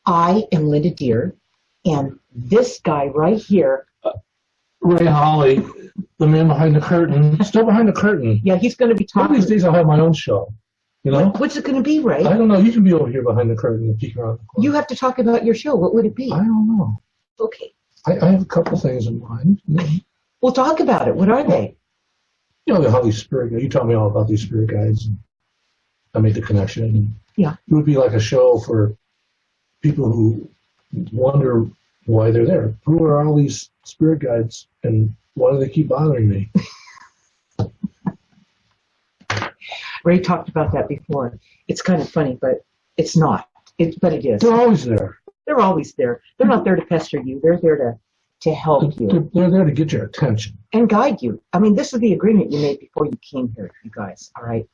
I am Linda Deir, and this guy right here, Ray Holly, the man behind the curtain, still behind the curtain. yeah, he's going to be One talking. of these days I'll have my own show. You know? What's it going to be, Ray? I don't know. You can be over here behind the curtain and peek around the corner. You have to talk about your show. What would it be? I don't know. Okay. I have a couple things in mind. We'll talk about it. What are they? You know how these spirit guides, you taught me all about these spirit guides. And I made the connection. Yeah. It would be like a show for people who wonder why they're there. Who are all these spirit guides and why do they keep bothering me? Ray talked about that before. It's kind of funny, but it's not. But it is. They're always there. They're always there. They're not there to pester you. They're there to help you. They're there to get your attention. And guide you. I mean, this is the agreement you made before you came here, you guys. All right.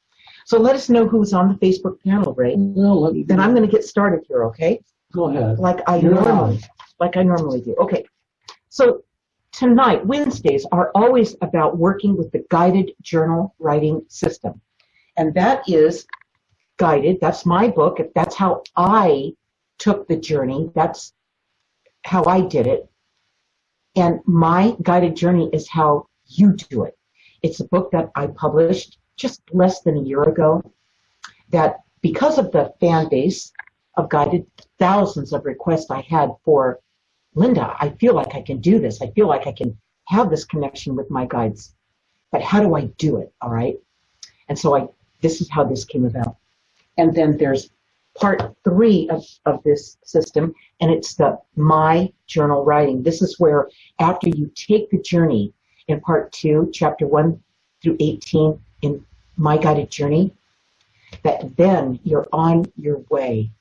So let us know who's on the Facebook panel, Ray. No, then I'm going to get started here, okay? Go ahead. Like I normally do. Okay. So tonight, Wednesdays are always about working with the guided journal writing system. And that is guided. That's my book. That's how I took the journey. That's how I did it. And my guided journey is how you do it. It's a book that I published just less than a year ago that because of the fan base of guided, thousands of requests I had for, Linda, I feel like I can do this. I feel like I can have this connection with my guides. But how do I do it? All right. And so this is how this came about. And then there's part 3 of this system, and it's the My Journal Writing. This is where after you take the journey in part 2, chapter 1 through 18 in My Guided Journey, that then you're on your way.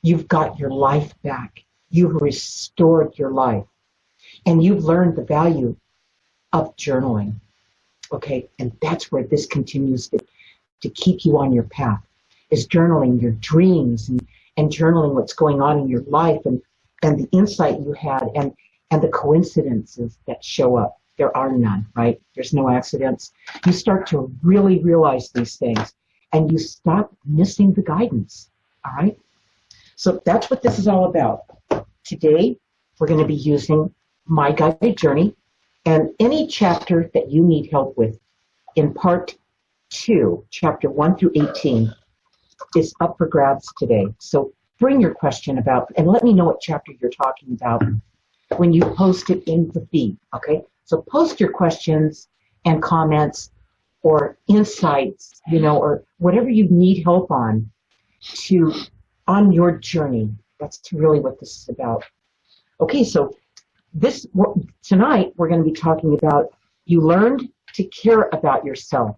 You've got your life back. You've restored your life. And you've learned the value of journaling. Okay, and that's where this continues to keep you on your path, is journaling your dreams and journaling what's going on in your life and the insight you had and the coincidences that show up. There are none, right? There's no accidents. You start to really realize these things and you stop missing the guidance, all right? So that's what this is all about. Today, we're going to be using My Guided Journey and any chapter that you need help with in part 2, chapter 1 through 18, is up for grabs today. So bring your question about, and let me know what chapter you're talking about when you post it in the feed, okay? So post your questions and comments or insights, or whatever you need help on your journey. That's really what this is about. Okay, so tonight we're going to be talking about you learned to care about yourself.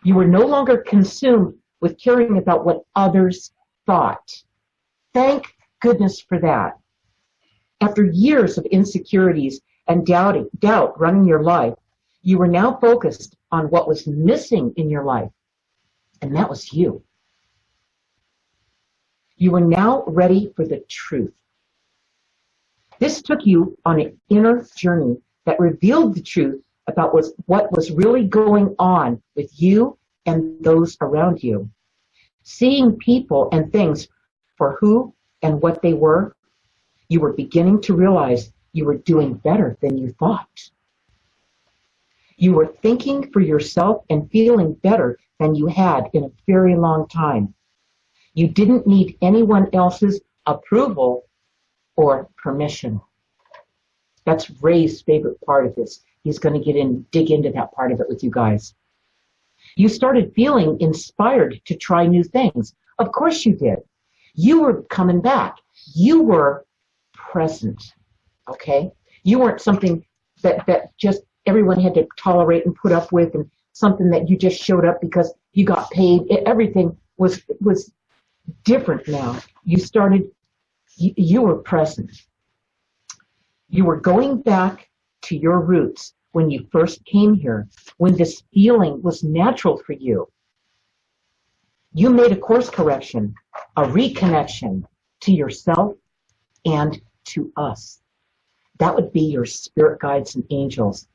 You were no longer consumed with caring about what others thought. Thank goodness for that. After years of insecurities and doubt running your life, you were now focused on what was missing in your life, and that was you. You were now ready for the truth. This took you on an inner journey that revealed the truth about what was really going on with you and those around you. Seeing people and things for who and what they were, you were beginning to realize you were doing better than you thought. You were thinking for yourself and feeling better than you had in a very long time. You didn't need anyone else's approval or permission. That's Ray's favorite part of this. He's going to dig into that part of it with you guys. You started feeling inspired to try new things. Of course you did. You were coming back. You were present, okay? You weren't something that just everyone had to tolerate and put up with and something that you just showed up because you got paid. Everything was different now. You were present. You were going back to your roots when you first came here, when this feeling was natural for you. You made a course correction, a reconnection to yourself and to us. That would be your spirit guides and angels.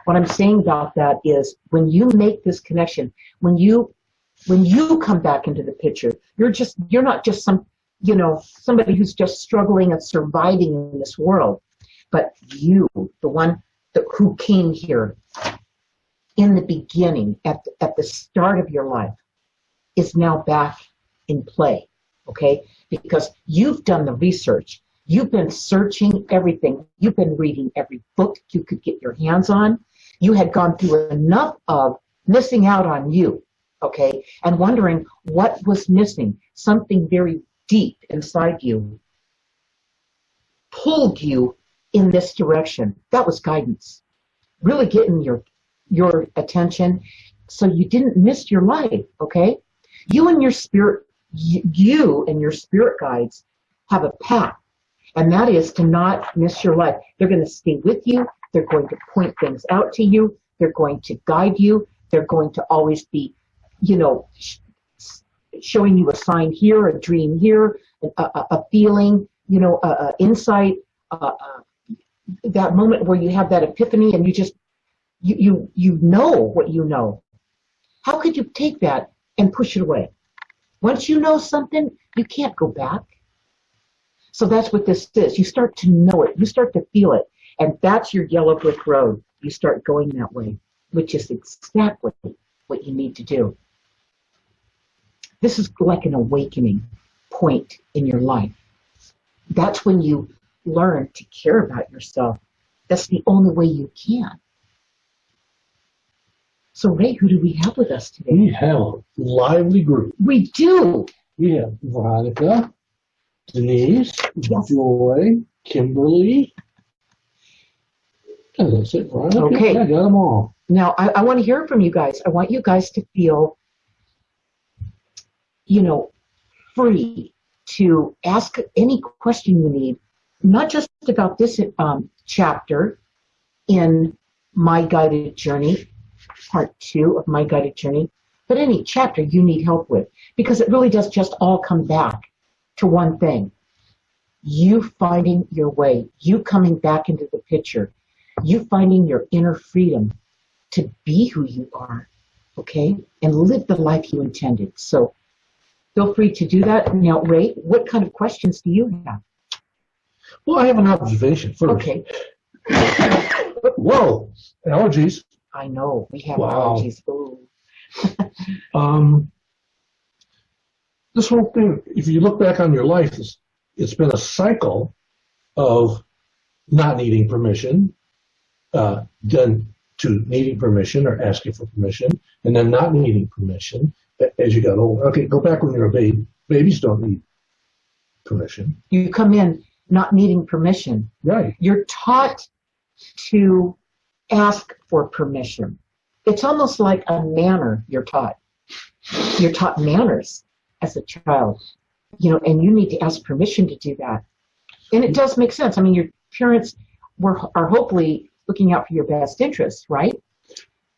What I'm saying about that is when you make this connection, when you come back into the picture, you're not just some somebody who's just struggling and surviving in this world. But you, the one who came here in the beginning, at the start of your life, is now back in play, okay? Because you've done the research. You've been searching everything. You've been reading every book you could get your hands on. You had gone through enough of missing out on you, okay, and wondering what was missing. Something very deep inside you pulled you in this direction. That was guidance. Really getting your attention so you didn't miss your life, okay? You and your spirit guides have a path, and that is to not miss your life. They're going to stay with you. They're going to point things out to you. They're going to guide you. They're going to always be, showing you a sign here, a dream here, a feeling, insight, that moment where you have that epiphany and you just, you know what you know. How could you take that and push it away? Once you know something, you can't go back. So that's what this is. You start to know it. You start to feel it. And that's your yellow brick road. You start going that way, which is exactly what you need to do. This is like an awakening point in your life. That's when you learn to care about yourself. That's the only way you can. So, Ray, who do we have with us today? We have a lively group. We do. We have Veronica, Denise, Yes. Joy, Kimberly. And that's it, Veronica. Okay. I got them all. Now, I want to hear from you guys. I want you guys to feel, free to ask any question you need, not just about this chapter in My Guided Journey, part 2 of My Guided Journey, but any chapter you need help with, because it really does just all come back to one thing. You finding your way, you coming back into the picture, you finding your inner freedom to be who you are, okay, and live the life you intended. So feel free to do that. Now, Ray, what kind of questions do you have? Well, I have an observation first. Okay. Whoa, allergies. I know, we have Wow. allergies. Ooh. This whole thing, if you look back on your life, it's been a cycle of not needing permission, then to needing permission or asking for permission, and then not needing permission as you got older. Okay, go back when you're a baby. Babies don't need permission. You come in not needing permission. Right. You're taught to ask for permission. It's almost like a manner you're taught. You're taught manners as a child, and you need to ask permission to do that. And it does make sense. I mean, your parents are hopefully looking out for your best interests, right?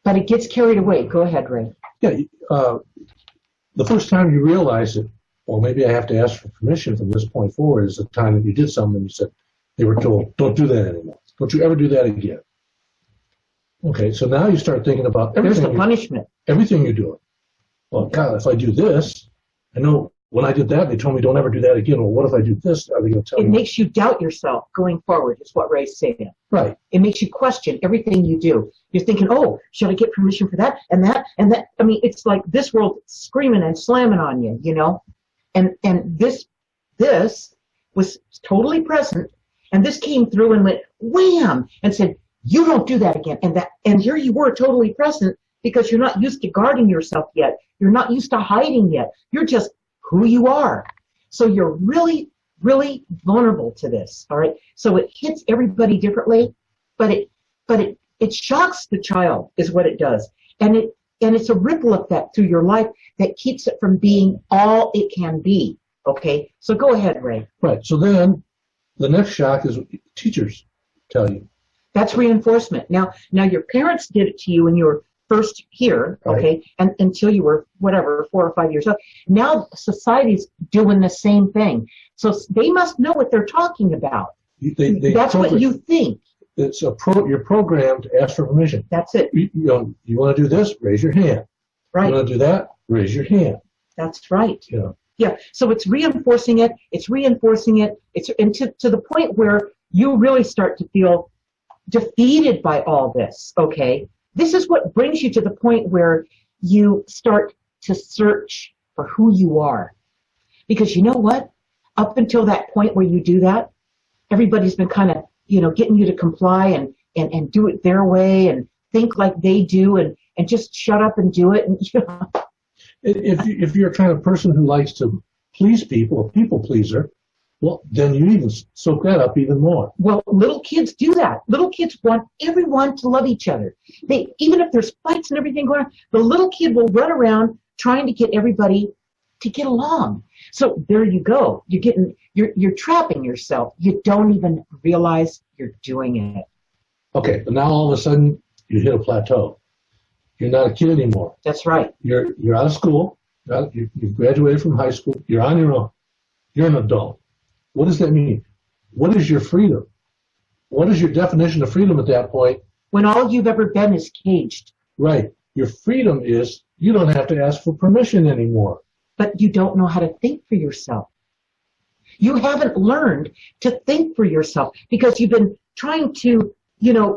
But it gets carried away. Go ahead, Ray. Yeah. The first time you realize that, well, maybe I have to ask for permission from this point forward is the time that you did something and you said, they were told, don't do that anymore. Don't you ever do that again. Okay, so now you start thinking about There's everything. the punishment. Everything you're doing. Well, God, if I do this, I know when I did that, they told me don't ever do that again. Well, what if I do this? Are they going to tell It me? makes you doubt yourself going forward, is what Ray's saying. Right. It makes you question everything you do. You're thinking, oh, should I get permission for that and that and that? I mean, it's like this world screaming and slamming on you, And this was totally present, and this came through and went wham and said, you don't do that again. And here you were totally present because you're not used to guarding yourself yet. You're not used to hiding yet. You're just who you are. So you're really, really vulnerable to this. All right. So it hits everybody differently, but it shocks the child is what it does. And it's a ripple effect through your life that keeps it from being all it can be. Okay. So go ahead, Ray. Right. So then the next shock is what teachers tell you. That's reinforcement. Now your parents did it to you when you were first here, okay, Right. and until you were, 4 or 5 years old. Now society's doing the same thing. So they must know what they're talking about. That's what you think. You're programmed to ask for permission. That's it. You want to do this? Raise your hand. Right. You want to do that? Raise your hand. That's right. Yeah, so it's reinforcing it, and to the point where you really start to feel defeated by all this, okay? This is what brings you to the point where you start to search for who you are. Because you know what? Up until that point where you do that, everybody's been kind of, getting you to comply and do it their way and think like they do and just shut up and do it. And, If you're a kind of person who likes to please people, a people pleaser, well, then you even soak that up even more. Well, little kids do that. Little kids want everyone to love each other. Even if there's fights and everything going on, the little kid will run around trying to get everybody to get along. So there you go. You're trapping yourself. You don't even realize you're doing it. Okay, but now all of a sudden you hit a plateau. You're not a kid anymore. That's right. You're out of school. You've graduated from high school. You're on your own. You're an adult. What does that mean? What is your freedom? What is your definition of freedom at that point? When all you've ever been is caged. Right. Your freedom is you don't have to ask for permission anymore. But you don't know how to think for yourself. You haven't learned to think for yourself because you've been trying to,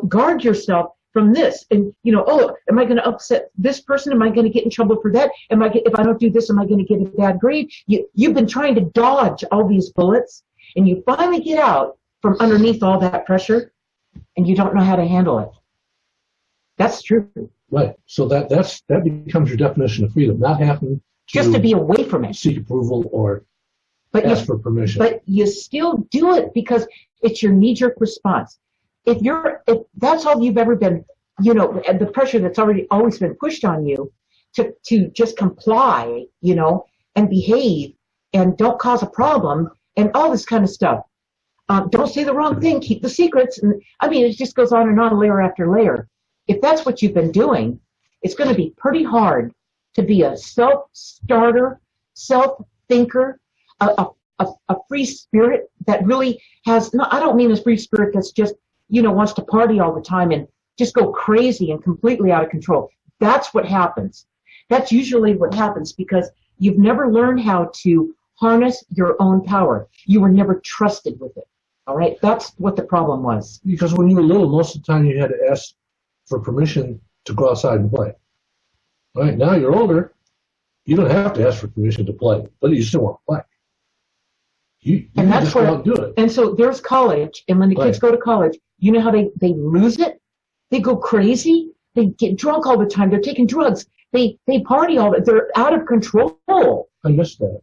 guard yourself from this. And, am I going to upset this person? Am I going to get in trouble for that? If I don't do this, am I going to get a bad grade? You've been trying to dodge all these bullets, and you finally get out from underneath all that pressure, and you don't know how to handle it. That's true. Right. So that becomes your definition of freedom, not having just to be away from it, seek approval or ask for permission. But you still do it because it's your knee-jerk response. If that's all you've ever been, the pressure that's always been pushed on you to just comply, and behave and don't cause a problem and all this kind of stuff. Don't say the wrong thing, keep the secrets. And it just goes on and on, layer after layer. If that's what you've been doing, it's going to be pretty hard to be a self-starter, self-thinker, a free spirit that really has, no, I don't mean a free spirit that's just, wants to party all the time and just go crazy and completely out of control. That's what happens. That's usually what happens because you've never learned how to harness your own power. You were never trusted with it. All right? That's what the problem was. Because when you were little, most of the time you had to ask for permission to go outside and play. All right? Now you're older, you don't have to ask for permission to play, but you still want to play. You and that's just go out and do it. And so there's college, and when the kids go to college, you know how they lose it? They go crazy. They get drunk all the time. They're taking drugs. They party all the time. They're out of control. I missed that.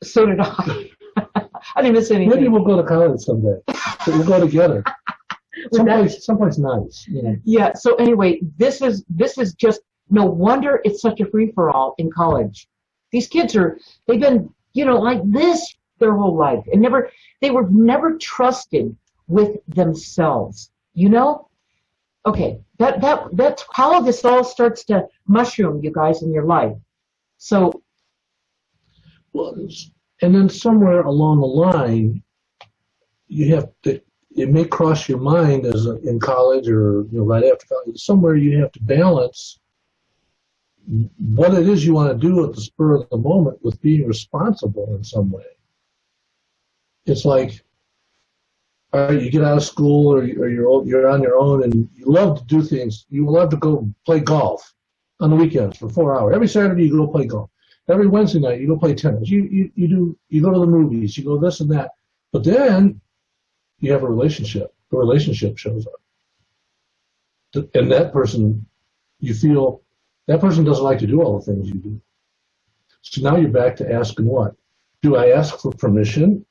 So did I. I didn't miss anything. Maybe we'll go to college someday. So we'll go together. Someplace nice. Yeah. So anyway, this is just no wonder it's such a free for all in college. These kids they've been like this their whole life and they were never trusted with themselves. Okay, that's how this all starts to mushroom, you guys, in your life. So, well, and then somewhere along the line, you have to. It may cross your mind in college or right after college. Somewhere you have to balance what it is you want to do at the spur of the moment with being responsible in some way. It's like, all right, you get out of school or you're on your own and you love to do things. You love to go play golf on the weekends for 4 hours. Every Saturday you go play golf. Every Wednesday night you go play tennis. You go to the movies. You go this and that. But then you have a relationship. The relationship shows up. And that person, you feel, that person doesn't like to do all the things you do. So now you're back to asking what? Do I ask for permission?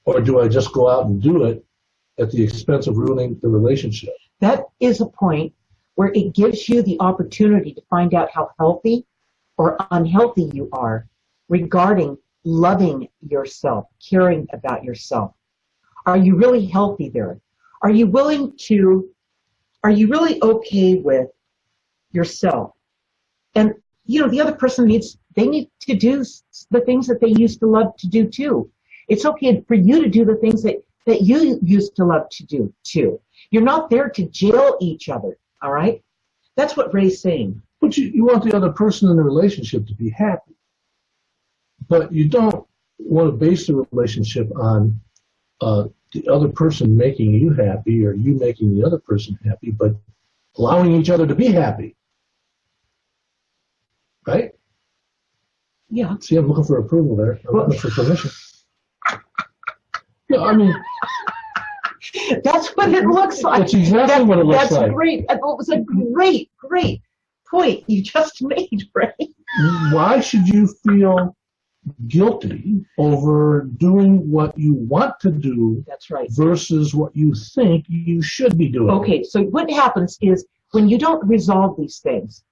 Or do I just go out and do it at the expense of ruining the relationship? That is a point where it gives you the opportunity to find out how healthy or unhealthy you are regarding loving yourself, caring about yourself. Are you really healthy there? Are you really okay with yourself? And, the other person they need to do the things that they used to love to do too. It's okay for you to do the things that you used to love to do too. You're not there to jail each other, all right? That's what Ray's saying. But you want the other person in the relationship to be happy. But you don't want to base the relationship on the other person making you happy or you making the other person happy, but allowing each other to be happy. Right? Yeah. See, I'm looking for approval there. I'm looking for permission. Yeah, I mean, that's what it looks like. That's exactly what it looks like. That's great. It was a great point you just made, Ray. Why should you feel guilty over doing what you want to do? That's right. Versus what you think you should be doing. Okay, so what happens is when you don't resolve these things,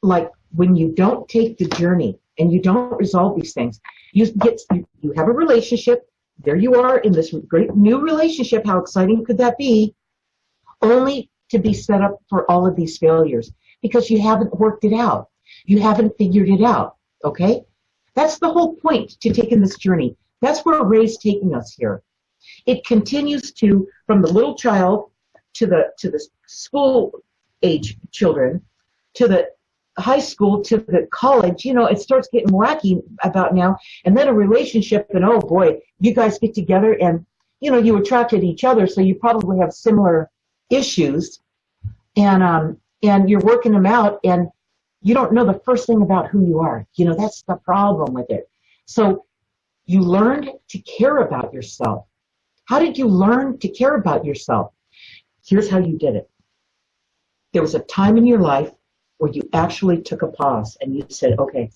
like when you don't take the journey and you don't resolve these things, you have a relationship. There you are in this great new relationship. How exciting could that be? Only to be set up for all of these failures because you haven't worked it out. You haven't figured it out. Okay? That's the whole point to taking this journey. That's where Ray's taking us here. It continues from the little child to the school age children, to the high school, to the college. It starts getting wacky about now. And then a relationship, and oh boy, you guys get together and, you attracted each other, so you probably have similar issues. And you're working them out, and you don't know the first thing about who you are. That's the problem with it. So you learned to care about yourself. How did you learn to care about yourself? Here's how you did it. There was a time in your life where you actually took a pause and you said, okay,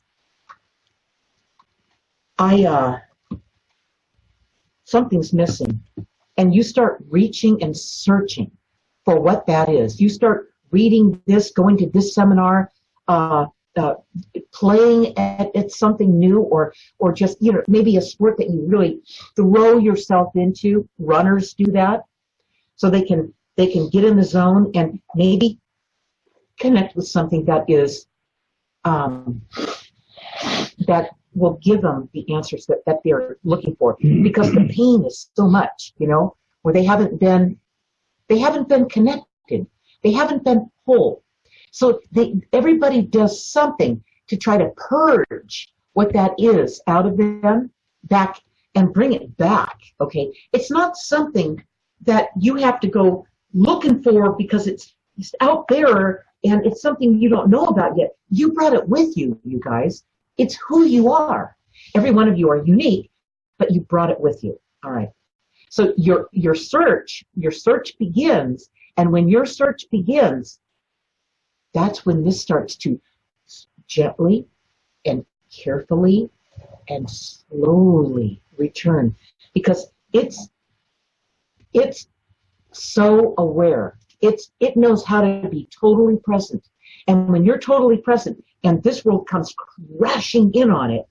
something's missing. And you start reaching and searching for what that is. You start reading this, going to this seminar, playing at something new, or just, maybe a sport that you really throw yourself into. Runners do that. So they can get in the zone and maybe connect with something that is that will give them the answers that they're looking for, because the pain is so much, where they haven't been connected, they haven't been whole. So everybody does something to try to purge what that is out of them back and bring it back. Okay, it's not something that you have to go looking for because it's out there and it's something you don't know about yet. You brought it with you, you guys. It's who you are. Every one of you are unique, but you brought it with you. All right. So your search begins, and when your search begins, that's when this starts to gently and carefully and slowly return, because it's so aware. It knows how to be totally present. And when you're totally present and this world comes crashing in on it,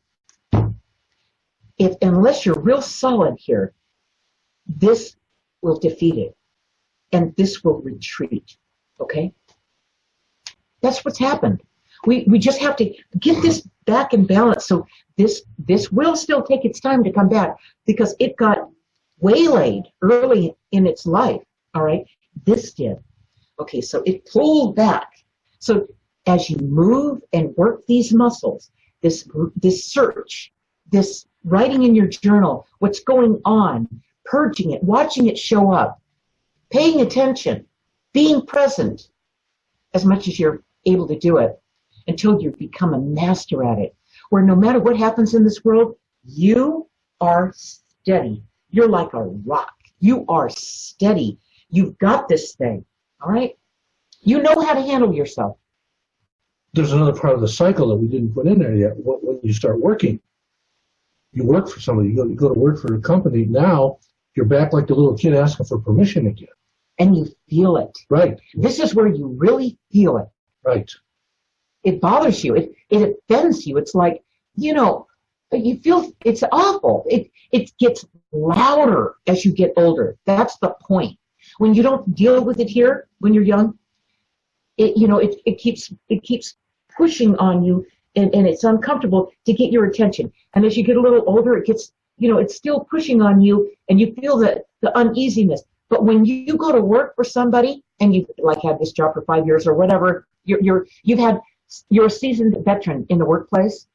unless you're real solid here, this will defeat it and this will retreat. Okay? That's what's happened. We just have to get this back in balance. So this will still take its time to come back because it got waylaid early in its life. All right? This did. Okay, so it pulled back. So as you move and work these muscles, this search, this writing in your journal, what's going on, purging it, watching it show up, paying attention, being present as much as you're able to do it until you become a master at it, where no matter what happens in this world, you are steady. You're like a rock. You are steady. You've got this thing, all right? You know how to handle yourself. There's another part of the cycle that we didn't put in there yet. When you start working, you work for somebody, you go to work for a company. Now you're back like the little kid asking for permission again. And you feel it. Right. This is where you really feel it. Right. It bothers you. It offends you. It's like, you feel it's awful. It gets louder as you get older. That's the point. When you don't deal with it here, when you're young, it keeps pushing on you, and it's uncomfortable to get your attention. And as you get a little older, it gets, it's still pushing on you, and you feel the uneasiness. But when you go to work for somebody, and you've had this job for 5 years or whatever, you're a seasoned veteran in the workplace.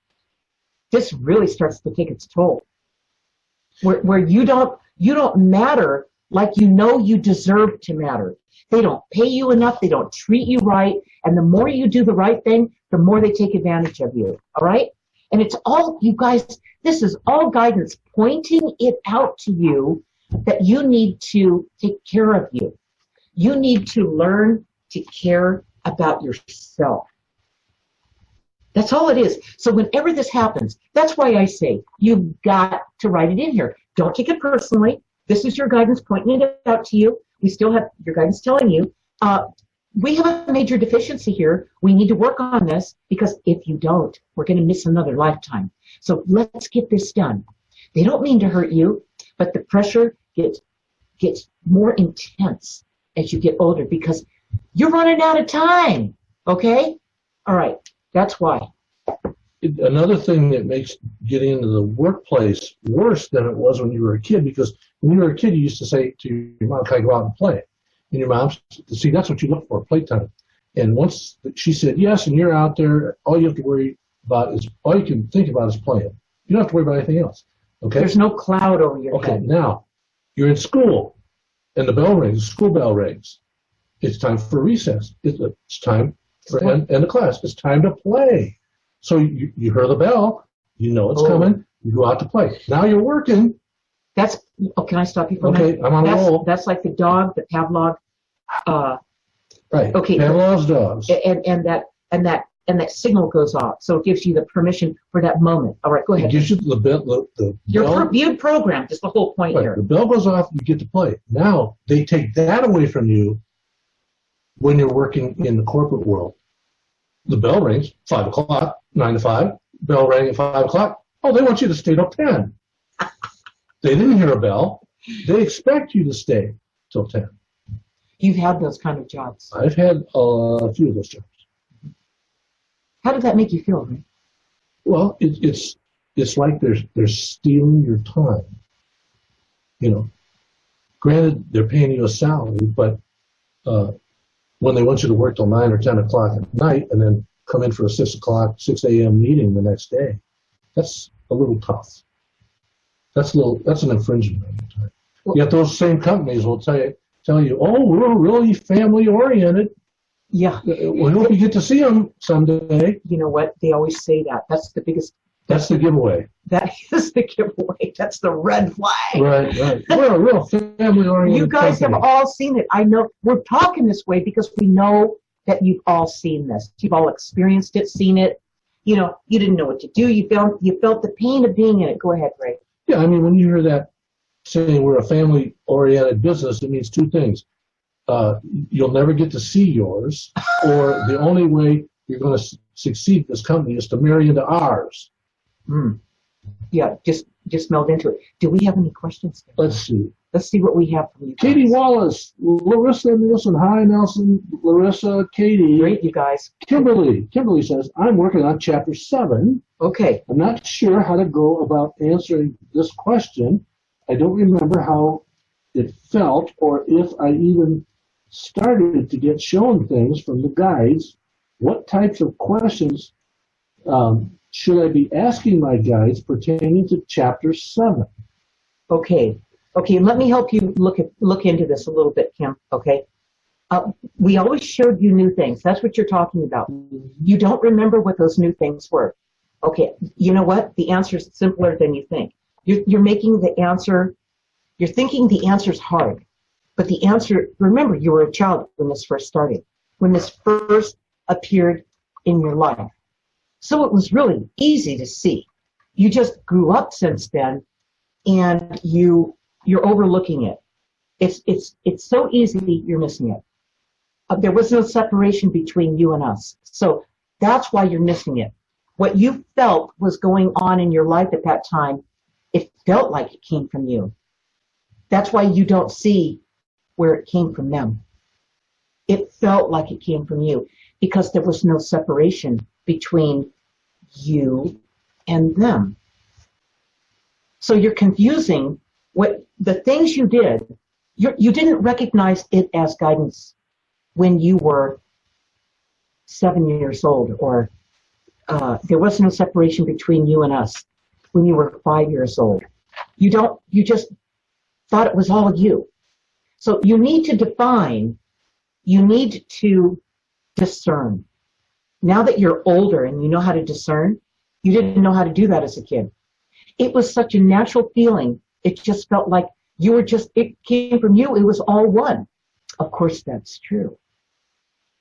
this really starts to take its toll. Where you don't matter like you know you deserve to matter. They don't pay you enough, they don't treat you right, and the more you do the right thing, the more they take advantage of you. All right? And it's all, you guys, this is all guidance pointing it out to you that you need to take care of you. You need to learn to care about yourself. That's all it is. So whenever this happens, that's why I say you've got to write it in here. Don't take it personally. This is your guidance pointing it out to you. We still have your guidance telling you, we have a major deficiency here. We need to work on this, because if you don't, we're going to miss another lifetime. So let's get this done. They don't mean to hurt you, but the pressure gets more intense as you get older, because you're running out of time. Okay? All right. That's why. Another thing that makes getting into the workplace worse than it was when you were a kid, because when you were a kid, you used to say to your mom, "Can I go out and play?" And your mom, see, that's what you look for, playtime. And once she said yes, and you're out there, all you have to worry about is, all you can think about is playing. You don't have to worry about anything else. Okay? There's no cloud over your head. Okay, now, you're in school, and the bell rings, the school bell rings. It's time for recess. It's time for end of class. It's time to play. So you hear the bell, you know it's coming, you go out to play. Now you're working. That's, can I stop you for a minute? Okay, I'm on a roll. That's like the dog, the Pavlov. Right. Okay. Pavlov's dogs. And that signal goes off, so it gives you the permission for that moment. All right, go ahead. It gives you the bell. You're programmed. That's the whole point here. The bell goes off, you get to play. Now they take that away from you when you're working in the corporate world. The bell rings, 5 o'clock, 9 to 5. Bell rang at 5 o'clock. Oh, they want you to stay till 10. They didn't hear a bell. They expect you to stay till 10. You've had those kind of jobs. I've had a few of those jobs. How did that make you feel, Ray? Well, it's like they're stealing your time. You know, granted, they're paying you a salary, but when they want you to work till 9 or 10 o'clock at night and then come in for a 6 a.m. meeting the next day, that's a little tough. That's an infringement on your time. Well, yet those same companies will tell you, oh, we're really family oriented. Yeah. We hope you get to see them someday. You know what? They always say that. That's the biggest. That's the giveaway. That is the giveaway. That's the red flag. Right. We're a real family-oriented You guys company. have all seen it. I know we're talking this way because we know that you've all seen this. You've all experienced it, seen it. You know, you didn't know what to do. You felt the pain of being in it. Go ahead, Ray. Yeah, I mean, when you hear that saying we're a family-oriented business, it means two things. You'll never get to see yours, or the only way you're going to succeed in this company is to marry into ours. Yeah, just meld into it. Do we have any questions? Let's see. Let's see what we have from you guys. Katie Wallace, Larissa Nielsen. Hi, Nelson, Larissa, Katie. Great, you guys. Kimberly says, I'm working on Chapter 7. Okay. I'm not sure how to go about answering this question. I don't remember how it felt or if I even started to get shown things from the guides. What types of questions should I be asking my guides pertaining to Chapter 7? Okay, let me help you look into this a little bit, Kim, okay? We always showed you new things. That's what you're talking about. You don't remember what those new things were. Okay, you know what? The answer is simpler than you think. You're making the answer, you're thinking the answer's hard. But the answer, remember, you were a child when this first started, when this first appeared in your life. So it was really easy to see. You just grew up since then, and you're overlooking it. It's so easy you're missing it. There was no separation between you and us. So that's why you're missing it. What you felt was going on in your life at that time, it felt like it came from you. That's why you don't see where it came from them. It felt like it came from you because there was no separation between you and them. So you're confusing what the things you did. You didn't recognize it as guidance when you were 7 years old or there was no separation between you and us when you were 5 years old. You just thought it was all you. So you need to define, you need to discern. Now that you're older and you know how to discern, you didn't know how to do that as a kid. It was such a natural feeling. It just felt like you were just, it came from you. It was all one. Of course, that's true.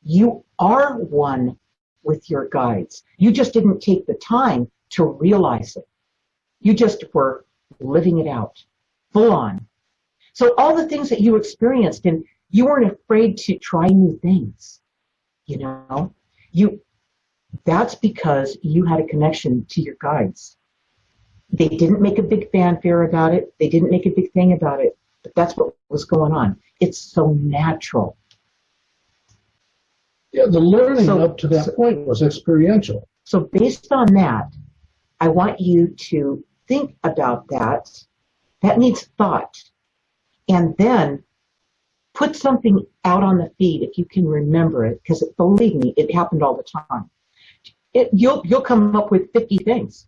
You are one with your guides. You just didn't take the time to realize it. You just were living it out, full on. So all the things that you experienced, and you weren't afraid to try new things, you know, that's because you had a connection to your guides. They didn't make a big fanfare about it. They didn't make a big thing about it, but that's what was going on. It's so natural. Yeah, the learning up to that point was experiential. So based on that, I want you to think about that. That needs thought. And then put something out on the feed if you can remember it, because believe me, it happened all the time. You'll come up with 50 things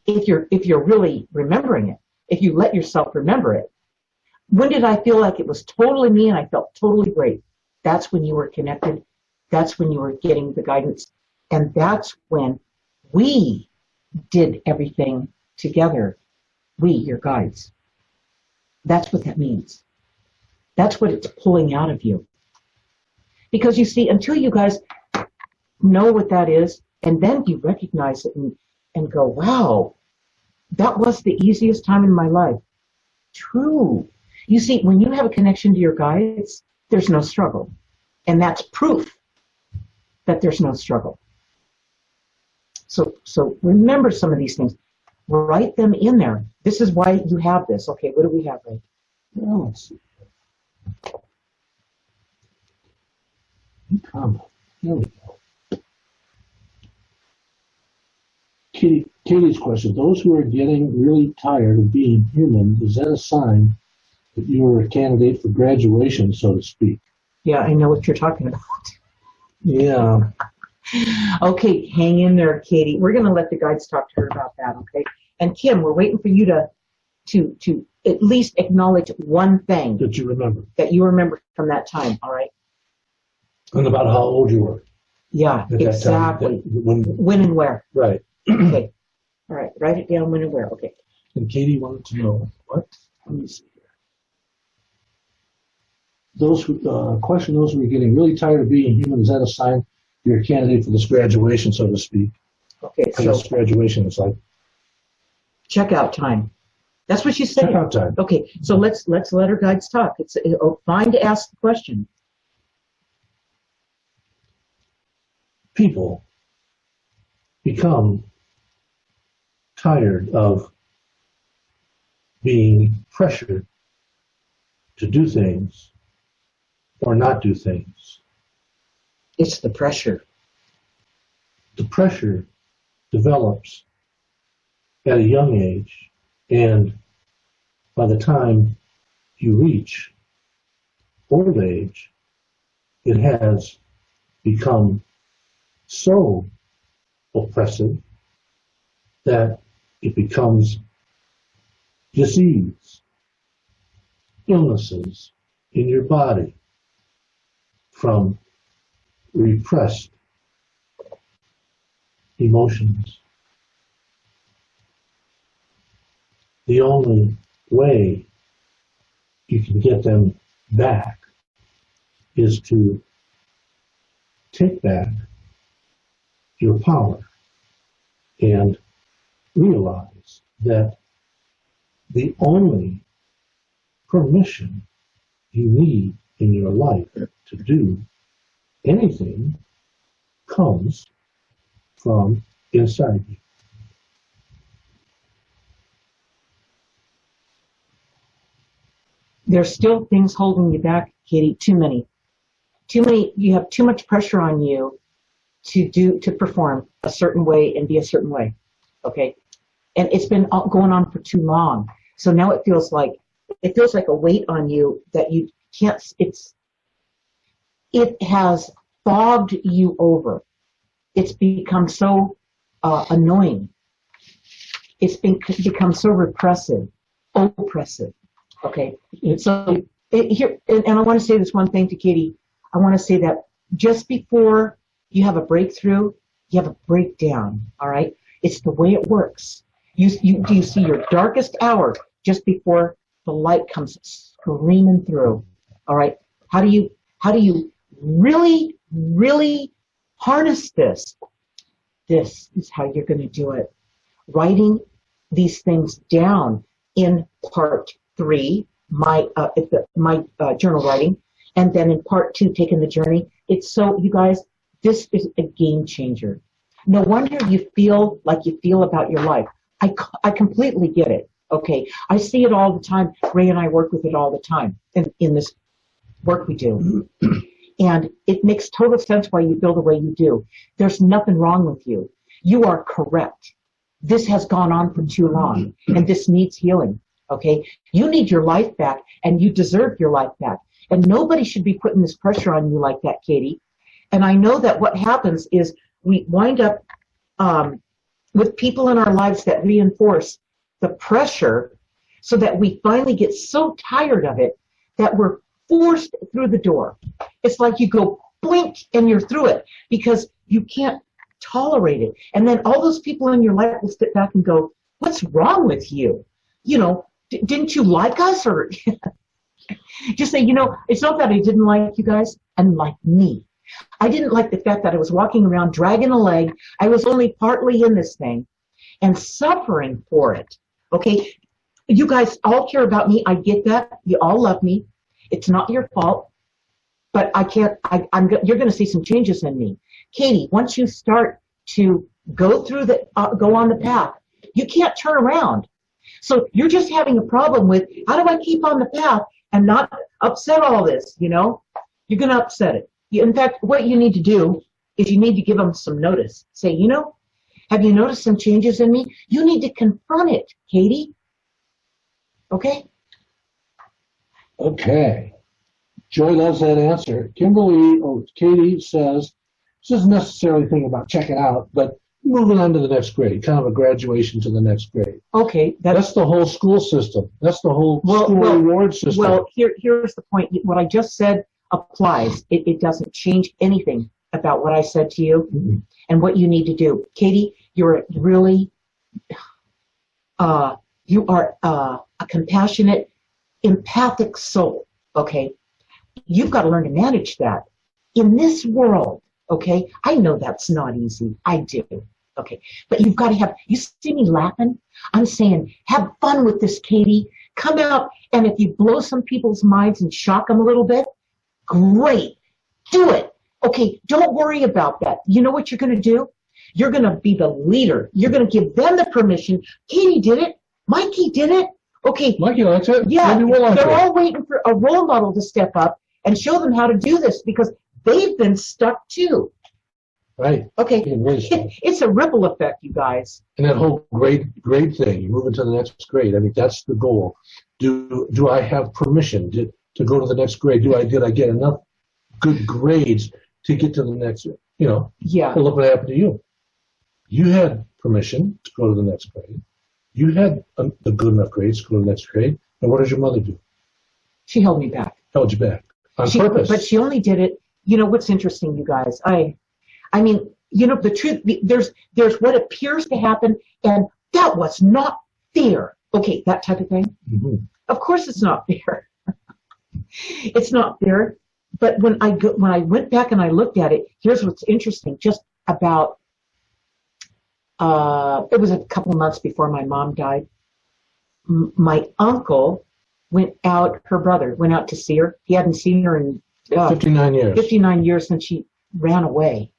if you're really remembering it, if you let yourself remember it. When did I feel like it was totally me and I felt totally great? That's when you were connected. That's when you were getting the guidance. And that's when we did everything together. We, your guides. That's what that means. That's what it's pulling out of you. Because you see, until you guys know what that is, and then you recognize it and go, wow, that was the easiest time in my life. True. You see, when you have a connection to your guides, there's no struggle. And that's proof that there's no struggle. So remember some of these things. Write them in there. This is why you have this. Okay, what do we have right? Well, let's see. Here we go. Katie's question. Those who are getting really tired of being human, is that a sign that you are a candidate for graduation, so to speak? Yeah, I know what you're talking about. Yeah. Okay, hang in there, Katie. We're going to let the guides talk to her about that, okay? And Kim, we're waiting for you to at least acknowledge one thing That you remember from that time, all right? And about how old you were. Yeah, exactly. When and where. Right. Okay. All right, write it down, when and where. Okay. And Katie wanted to know what? Let me see here. Those who are getting really tired of being human, is that a sign you're a candidate for this graduation, so to speak? Okay, so this graduation is like checkout time. That's what she said. Checkout time. Okay, so let's let our guides talk. It's fine to ask the question. People become tired of being pressured to do things or not do things. It's the pressure. The pressure develops at a young age, and by the time you reach old age, it has become so oppressive that it becomes disease, illnesses in your body from repressed emotions. The only way you can get them back is to take back your power and realize that the only permission you need in your life to do anything comes from inside you. There's still things holding you back, Katie. Too many. You have too much pressure on you to perform a certain way and be a certain way. Okay? And it's been going on for too long. So now it feels like a weight on you that you can't, it has fogged you over. It's become so annoying. It's become so repressive, oppressive. Okay, so here, and I want to say this one thing to Katie. I want to say that just before you have a breakthrough, you have a breakdown. All right, it's the way it works. You see your darkest hour just before the light comes screaming through. All right, how do you really harness this? This is how you're going to do it. Writing these things down in part 3, my journal writing, and then in part 2, taking the journey. It's so, you guys, this is a game changer. No wonder you feel like you feel about your life. I completely get it. Okay, I see it all the time. Ray and I work with it all the time in this work we do. And it makes total sense why you feel the way you do. There's nothing wrong with you. You are correct. This has gone on for too long, and this needs healing. Okay, you need your life back, and you deserve your life back. And nobody should be putting this pressure on you like that, Katie. And I know that what happens is we wind up with people in our lives that reinforce the pressure, so that we finally get so tired of it that we're forced through the door. It's like you go blink and you're through it because you can't tolerate it. And then all those people in your life will sit back and go, what's wrong with you? You know, didn't you like us? Or just say, it's not that I didn't like you guys. I didn't like me. I didn't like the fact that I was walking around dragging a leg. I was only partly in this thing and suffering for it. Okay, you guys all care about me. I get that. You all love me. It's not your fault. But you're going to see some changes in me. Katie, once you start to go on the path, you can't turn around. So you're just having a problem with, how do I keep on the path and not upset all this, You're going to upset it. In fact, what you need to do is you need to give them some notice. Say, have you noticed some changes in me? You need to confront it, Katie. Okay? Okay. Joy loves that answer. Katie says, this isn't necessarily thinking about checking out, but moving on to the next grade, kind of a graduation to the next grade. Okay. That's the whole school system. That's the whole school reward system. Well, here's the point. What I just said applies. It doesn't change anything about what I said to you and what you need to do. Katie, you're really, you are a compassionate, empathic soul, okay? You've got to learn to manage that. In this world, okay, I know that's not easy. I do, okay? But you've got to you see me laughing? I'm saying, have fun with this, Katie. Come out, and if you blow some people's minds and shock them a little bit, great. Do it. Okay, don't worry about that. You know what you're going to do? You're going to be the leader. You're going to give them the permission. Katie did it. Mikey did it. Okay. Mikey likes it. Yeah, maybe we'll like they're it. all waiting for a role model to step up and show them how to do this because they've been stuck too. Right. Okay. It's a ripple effect, you guys. And that whole grade thing, you move into the next grade. I mean, that's the goal. Do I have permission to go to the next grade? Did I get enough good grades to get to the next? Yeah. Well, look what happened to you. You had permission to go to the next grade. You had the good enough grades to go to the next grade. And what did your mother do? She held me back. Held you back on purpose. But she only did it. What's interesting, you guys? I mean, the truth. There's what appears to happen, and that was not fair. Okay, that type of thing. Mm-hmm. Of course, it's not fair. It's not fair. But when I went back and I looked at it, here's what's interesting. Just about it was a couple of months before my mom died. My uncle her brother went out to see her. He hadn't seen her in 59 years. 59 years since she ran away.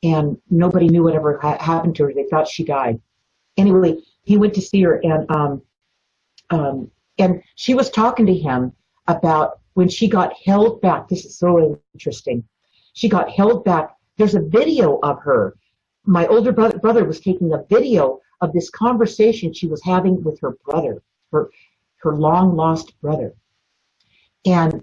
And nobody knew whatever happened to her. They thought she died. Anyway, he went to see her, and she was talking to him about when she got held back. This is so interesting. She got held back. There's a video of her. My older brother was taking a video of this conversation she was having with her brother, her long-lost brother. And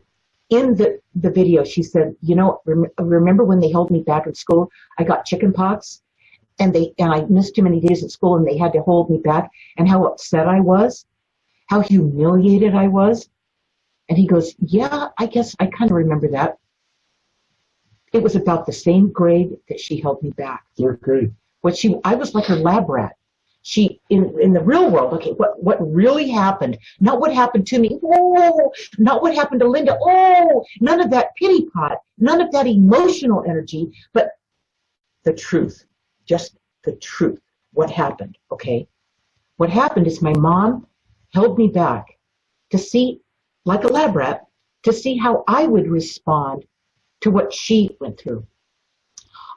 in the video, she said, remember when they held me back in school? I got chicken pox. and I missed too many days at school and they had to hold me back, and how upset I was, how humiliated I was. And he goes, yeah, I guess I kind of remember that. It was about the same grade that she held me back. Third grade. I was like her lab rat. She, in the real world, okay, what really happened, not what happened to me, oh, not what happened to Linda, oh, none of that pity pot, none of that emotional energy, but the truth, just the truth, what happened, okay? What happened is my mom held me back to see, like a lab rat, to see how I would respond to what she went through.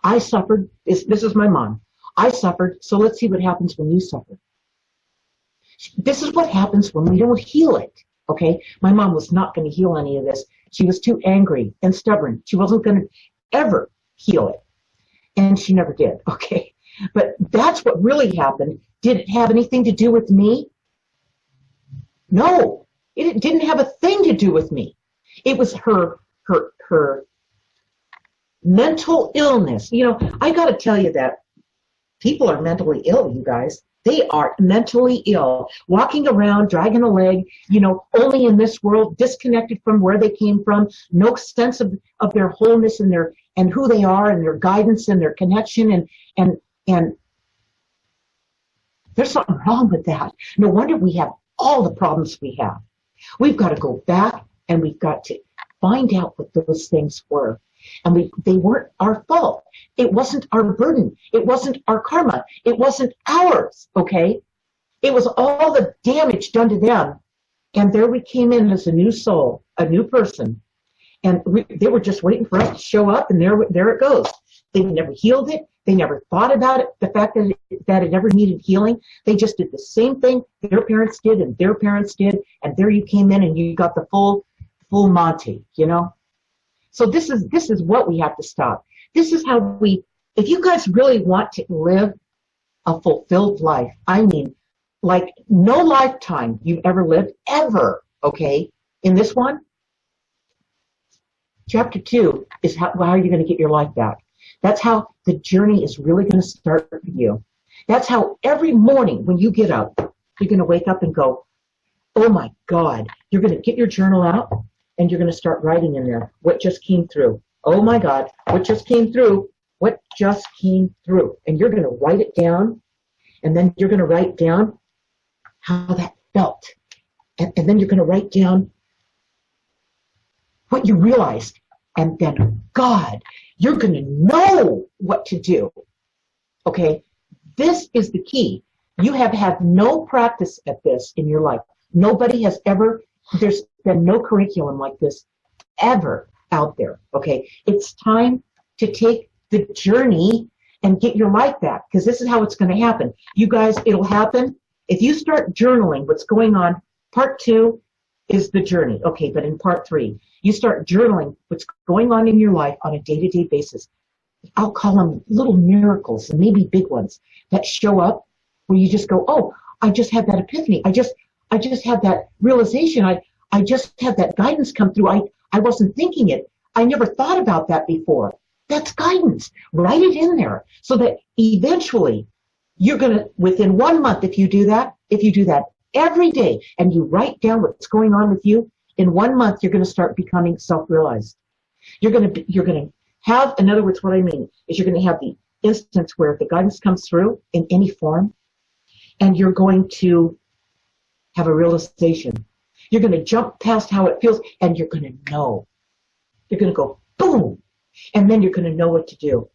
I suffered, this is my mom, I suffered, so let's see what happens when you suffer. This is what happens when we don't heal it, okay? My mom was not going to heal any of this. She was too angry and stubborn. She wasn't going to ever heal it. And she never did, okay? But that's what really happened. Did it have anything to do with me? No, it didn't have a thing to do with me. It was her mental illness. You know, I got to tell you that people are mentally ill, you guys. They are mentally ill, walking around, dragging a leg, you know, only in this world, disconnected from where they came from, no sense of their wholeness and who they are and their guidance and their connection. And there's something wrong with that. No wonder we have all the problems we have. We've got to go back and we've got to find out what those things were. And they weren't our fault. It wasn't our burden. It wasn't our karma. It wasn't ours, okay? It was all the damage done to them. And there we came in as a new soul, a new person. And they were just waiting for us to show up, and there it goes. They never healed it. They never thought about it, the fact that it never needed healing. They just did the same thing their parents did and their parents did, and there you came in and you got the full Monty, you know? So this is what we have to stop. This is how if you guys really want to live a fulfilled life, I mean, like no lifetime you've ever lived, ever, okay, in this one, chapter 2 is how are you going to get your life back. That's how the journey is really going to start for you. That's how every morning when you get up, you're going to wake up and go, oh my God, you're going to get your journal out and you're going to start writing in there what just came through. Oh my God, what just came through? What just came through? And you're going to write it down, and then you're going to write down how that felt. And then you're going to write down what you realized. And then, God, you're going to know what to do. Okay? This is the key. You have had no practice at this in your life. Nobody has ever, there's been no curriculum like this ever out there. Okay? It's time to take the journey and get your life back, because this is how it's going to happen. You guys, it'll happen. If you start journaling what's going on, part 2 is the journey. Okay, but in part 3, you start journaling what's going on in your life on a day-to-day basis. I'll call them little miracles, and maybe big ones, that show up where you just go, oh, I just had that epiphany. I just had that realization. I just had that guidance come through. I wasn't thinking it. I never thought about that before. That's guidance. Write it in there so that eventually you're going to, within 1 month, if you do that every day and you write down what's going on with you, in 1 month, you're going to start becoming self-realized. You're going to have, in other words, what I mean is you're going to have the instance where the guidance comes through in any form, and you're going to have a realization. You're going to jump past how it feels, and you're going to know. You're going to go, boom, and then you're going to know what to do.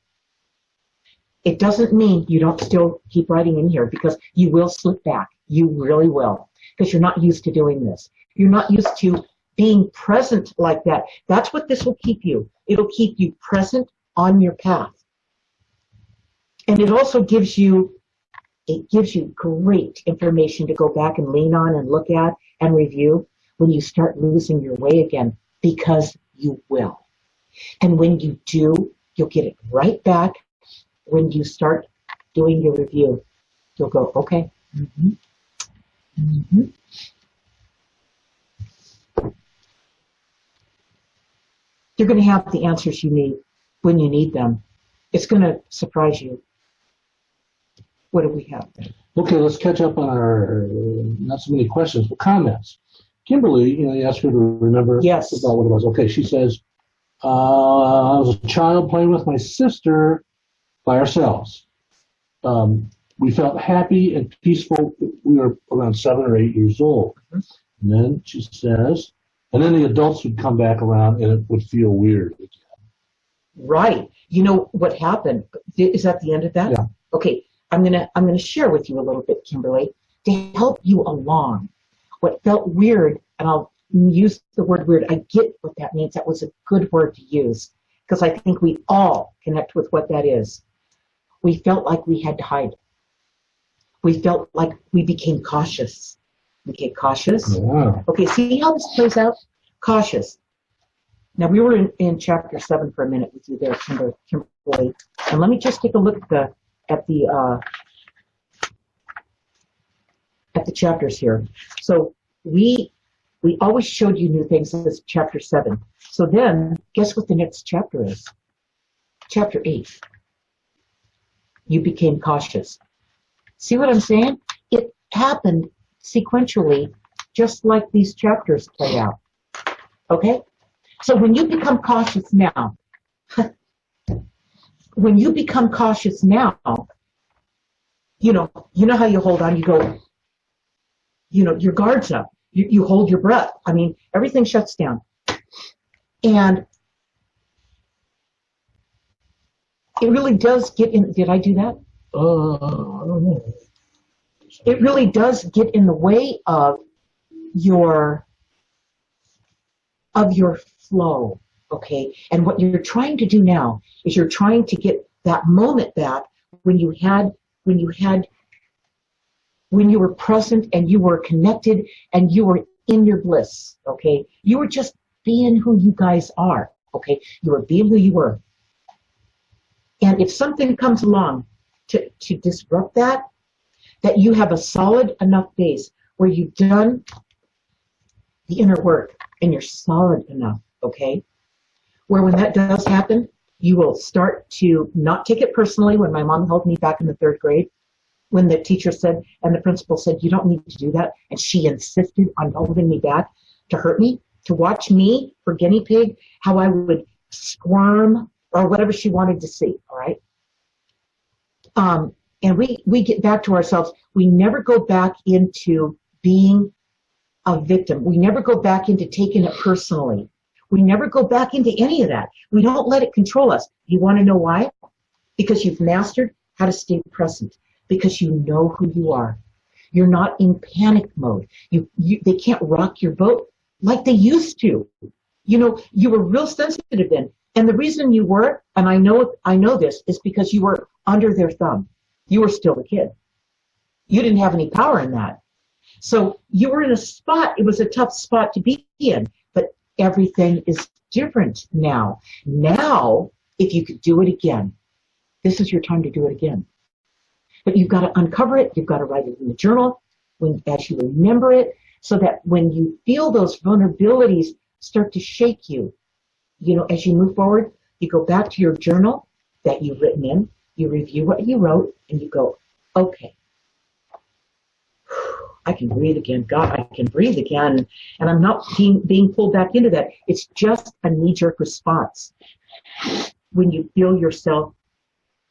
It doesn't mean you don't still keep writing in here, because you will slip back. You really will, because you're not used to doing this. You're not used to being present like that. That's what this will keep you. It'll keep you present on your path. And it also gives you great information to go back and lean on and look at and review when you start losing your way again, because you will. And when you do, you'll get it right back. When you start doing your review, you'll go, okay. Mm-hmm. Mm-hmm. You're going to have the answers you need when you need them. It's going to surprise you. What do we have? Okay, let's catch up on our not so many questions, but comments. Kimberly, you asked her to remember Yes. about what it was. Okay, she says, I was a child playing with my sister by ourselves. We felt happy and peaceful. We were around 7 or 8 years old. Mm-hmm. And then she says, and then the adults would come back around and it would feel weird again. Right. You know what happened? Is that the end of that? Yeah. Okay. I'm gonna share with you a little bit, Kimberly, to help you along. What felt weird, and I'll use the word weird. I get what that means. That was a good word to use because I think we all connect with what that is. We felt like we had to hide. We felt like we became cautious. Okay, cautious. Wow. Okay, see how this plays out? Cautious. Now, we were in chapter 7 for a minute with you there, Kimberly. And let me just take a look at the chapters here. So we always showed you new things as chapter 7. So then, guess what the next chapter is? Chapter 8. You became cautious. See what I'm saying? It happened sequentially, just like these chapters play out. Okay? So when you become cautious now, you know how you hold on, you go, your guard's up. You hold your breath. I mean, everything shuts down. And it really does get in. Did I do that? I don't know. It really does get in the way of your flow, okay? And what you're trying to do now is you're trying to get that moment back when you were present and you were connected and you were in your bliss, okay? You were just being who you guys are, okay? You were being who you were. And if something comes along to disrupt that you have a solid enough base where you've done the inner work and you're solid enough, okay? Where when that does happen, you will start to not take it personally. When my mom held me back in the 3rd grade, when the teacher said, and the principal said, you don't need to do that, and she insisted on holding me back to hurt me, to watch me for guinea pig, how I would squirm or whatever she wanted to see, all right? And we get back to ourselves. We never go back into being a victim. We never go back into taking it personally. We never go back into any of that. We don't let it control us. You want to know why? Because you've mastered how to stay present. Because you know who you are. You're not in panic mode. They can't rock your boat like they used to. You were real sensitive then. And the reason you were, and I know this, is because you were under their thumb. You were still a kid. You didn't have any power in that. So you were in a spot, it was a tough spot to be in, but everything is different now. Now, if you could do it again, this is your time to do it again. But you've got to uncover it, you've got to write it in the journal as you remember it, so that when you feel those vulnerabilities start to shake you, as you move forward, you go back to your journal that you've written in, you review what you wrote, and you go, okay, I can breathe again. God, I can breathe again. And I'm not being pulled back into that. It's just a knee-jerk response when you feel yourself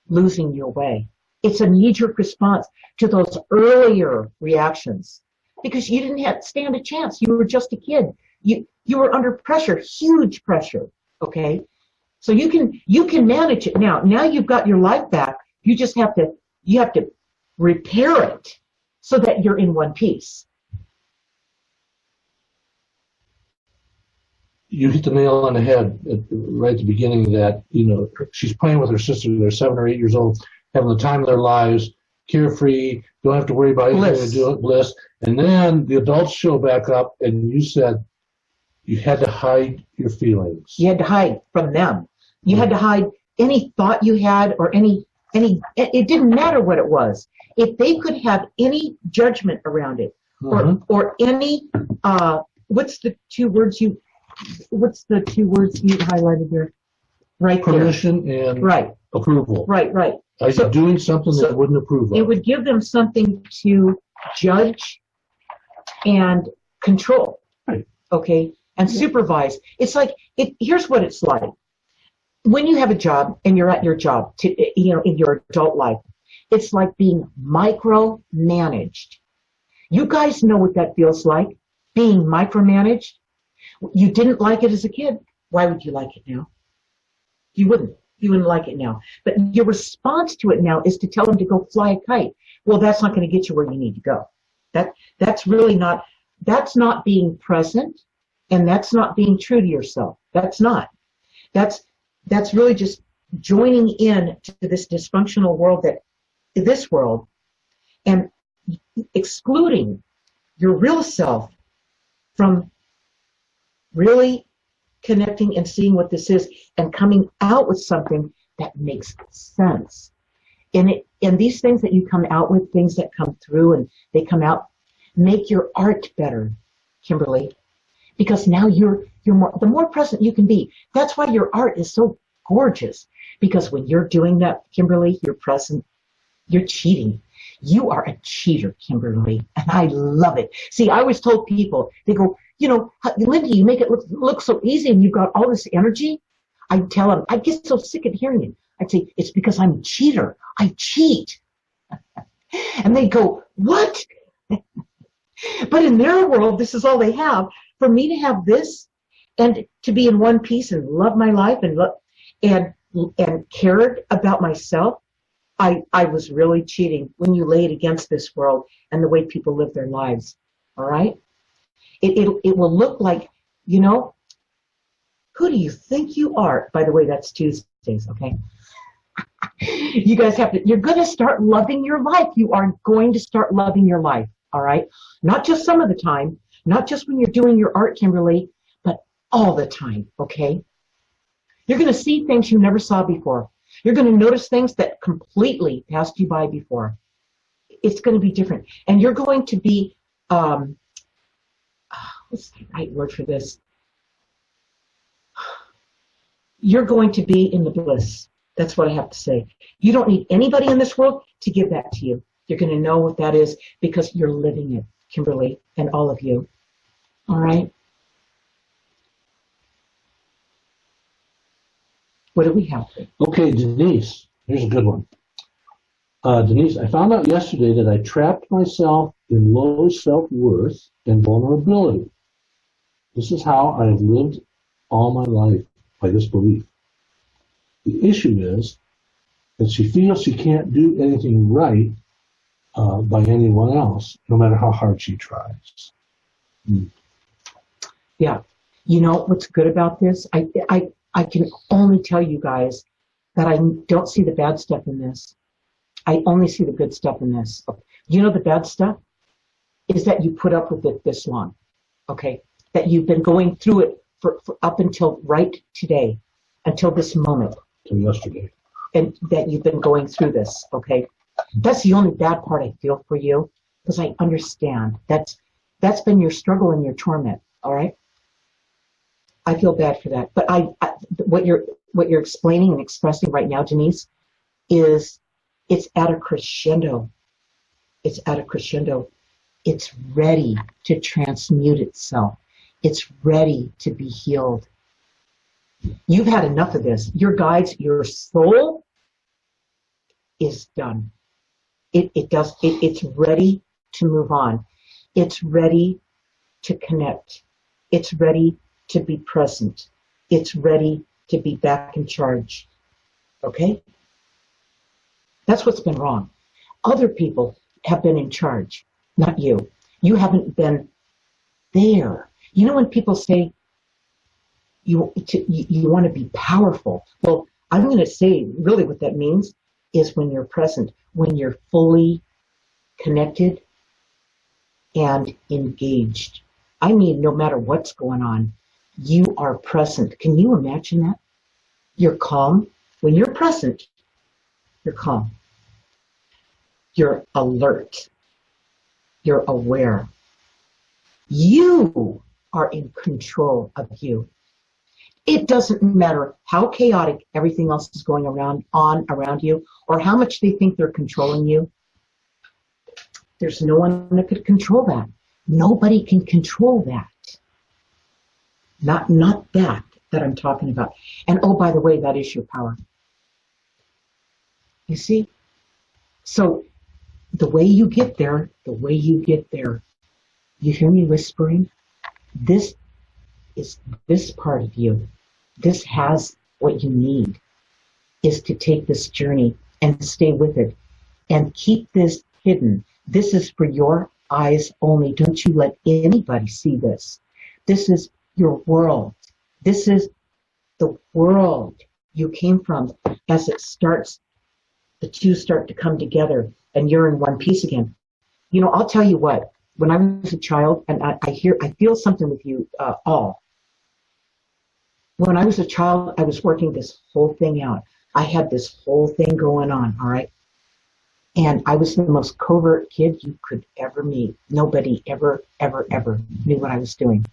losing your way. It's a knee-jerk response to those earlier reactions because you didn't stand a chance. You were just a kid. You were under pressure, huge pressure, okay? So you can manage it now. Now you've got your life back. You just have to repair it so that you're in one piece. You hit the nail on the head right at the beginning that, she's playing with her sister. They're 7 or 8 years old, having the time of their lives, carefree, don't have to worry about anything to do with bliss. And then the adults show back up, and you said you had to hide your feelings. You had to hide from them. You had to hide any thought you had or any, it didn't matter what it was. If they could have any judgment around it or any, what's the two words you highlighted there? Right there. Permission and... Right. approval. Right, right. I was doing something so they wouldn't approve of. It would give them something to judge and control, Right. okay, and supervise. It's like, here's what it's like. When you have a job and you're at your job, in your adult life, it's like being micromanaged. You guys know what that feels like, being micromanaged. You didn't like it as a kid. Why would you like it now? You wouldn't. You wouldn't like it now. But your response to it now is to tell them to go fly a kite. Well, that's not going to get you where you need to go. That's really not, that's not being present, and that's not being true to yourself. That's not. That's really just joining in to this dysfunctional world, and excluding your real self from really connecting and seeing what this is and coming out with something that makes sense. And these things that you come out with, things that come through and they come out, make your art better, Kimberly, because now you're the more present you can be. That's why your art is so gorgeous, because when you're doing that, Kimberly, you're present, you're cheating. You are a cheater, Kimberly, and I love it. See, I always told people, they go, Lindy, you make it look so easy and you've got all this energy. I tell them, I get so sick of hearing it. I'd say, it's because I'm a cheater. I cheat. And they go, what? But in their world, this is all they have. For me to have this and to be in one piece and love my life and cared about myself, I was really cheating when you lay it against this world and the way people live their lives. All right? It will look like, who do you think you are? By the way, that's Tuesdays, okay? You guys you're going to start loving your life. You are going to start loving your life, all right? Not just some of the time, not just when you're doing your art, Kimberly, but all the time, okay? You're going to see things you never saw before. You're going to notice things that completely passed you by before. It's going to be different. And you're going to be, what's the right word for this? You're going to be in the bliss. That's what I have to say. You don't need anybody in this world to give that to you. You're going to know what that is because you're living it, Kimberly, and all of you. All right? What do we have? Okay, Denise. Here's a good one. Denise, I found out yesterday that I trapped myself in low self-worth and vulnerability. This is how I have lived all my life, by this belief. The issue is that she feels she can't do anything right by anyone else, no matter how hard she tries. Yeah. You know what's good about this? I can only tell you guys that I don't see the bad stuff in this. I only see the good stuff in this. You know the bad stuff is that you put up with it this long, okay? That you've been going through it for up until right today, until this moment. Till yesterday. And that you've been going through this, okay? That's the only bad part I feel for you, because I understand. That's been your struggle and your torment, all right? I feel bad for that. But what you're explaining and expressing right now, Denise, is it's at a crescendo. It's at a crescendo. It's ready to transmute itself. It's ready to be healed. You've had enough of this. Your guides, your soul is done. It's ready to move on. It's ready to connect. It's ready to be present. It's ready to be back in charge. Okay? That's what's been wrong. Other people have been in charge, not you. You haven't been there. You know when people say you want to be powerful? Well, I'm going to say really what that means is when you're present, when you're fully connected and engaged. I mean, no matter what's going on, you are present. Can you imagine that? You're calm. When you're present, you're calm. You're alert. You're aware. You are in control of you. It doesn't matter how chaotic everything else is going around you, or how much they think they're controlling you. There's no one that could control that. Nobody can control that. Not that I'm talking about. And oh, by the way, that is your power. You see? So the way you get there, you hear me whispering? This is this part of you. This has what you need, is to take this journey and stay with it and keep this hidden. This is for your eyes only. Don't you let anybody see this. This is your world. This is the world you came from. As it starts, the two start to come together and you're in one piece again. You know, I'll tell you what, when I was a child, and I feel something with you all. When I was a child, I was working this whole thing out. I had this whole thing going on, all right? And I was the most covert kid you could ever meet. Nobody ever knew what I was doing.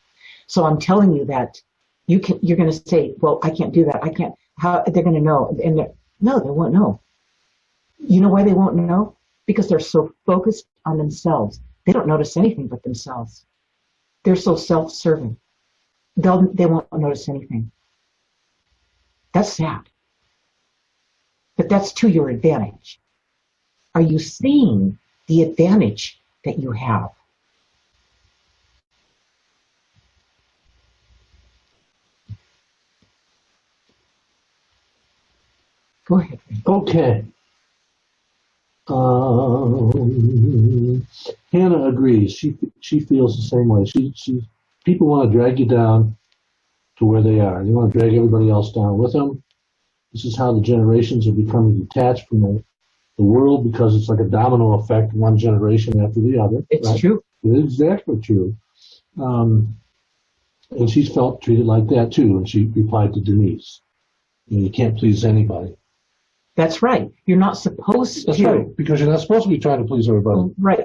So I'm telling you that you're going to say, well, I can't do that. I can't. How they're going to know? And no, they won't know. You know why they won't know? Because they're so focused on themselves. They don't notice anything but themselves. They're so self-serving. They won't notice anything. That's sad. But that's to your advantage. Are you seeing the advantage that you have? Go ahead. Okay. Hannah agrees. She feels the same way. People want to drag you down to where they are. They want to drag everybody else down with them. This is how the generations are becoming detached from the world, because it's like a domino effect, one generation after the other. It's right? true. It's exactly true. And she's felt treated like that too. And she replied to Denise, you can't please anybody. That's right. You're not supposed That's to. That's right, because you're not supposed to be trying to please everybody. Right.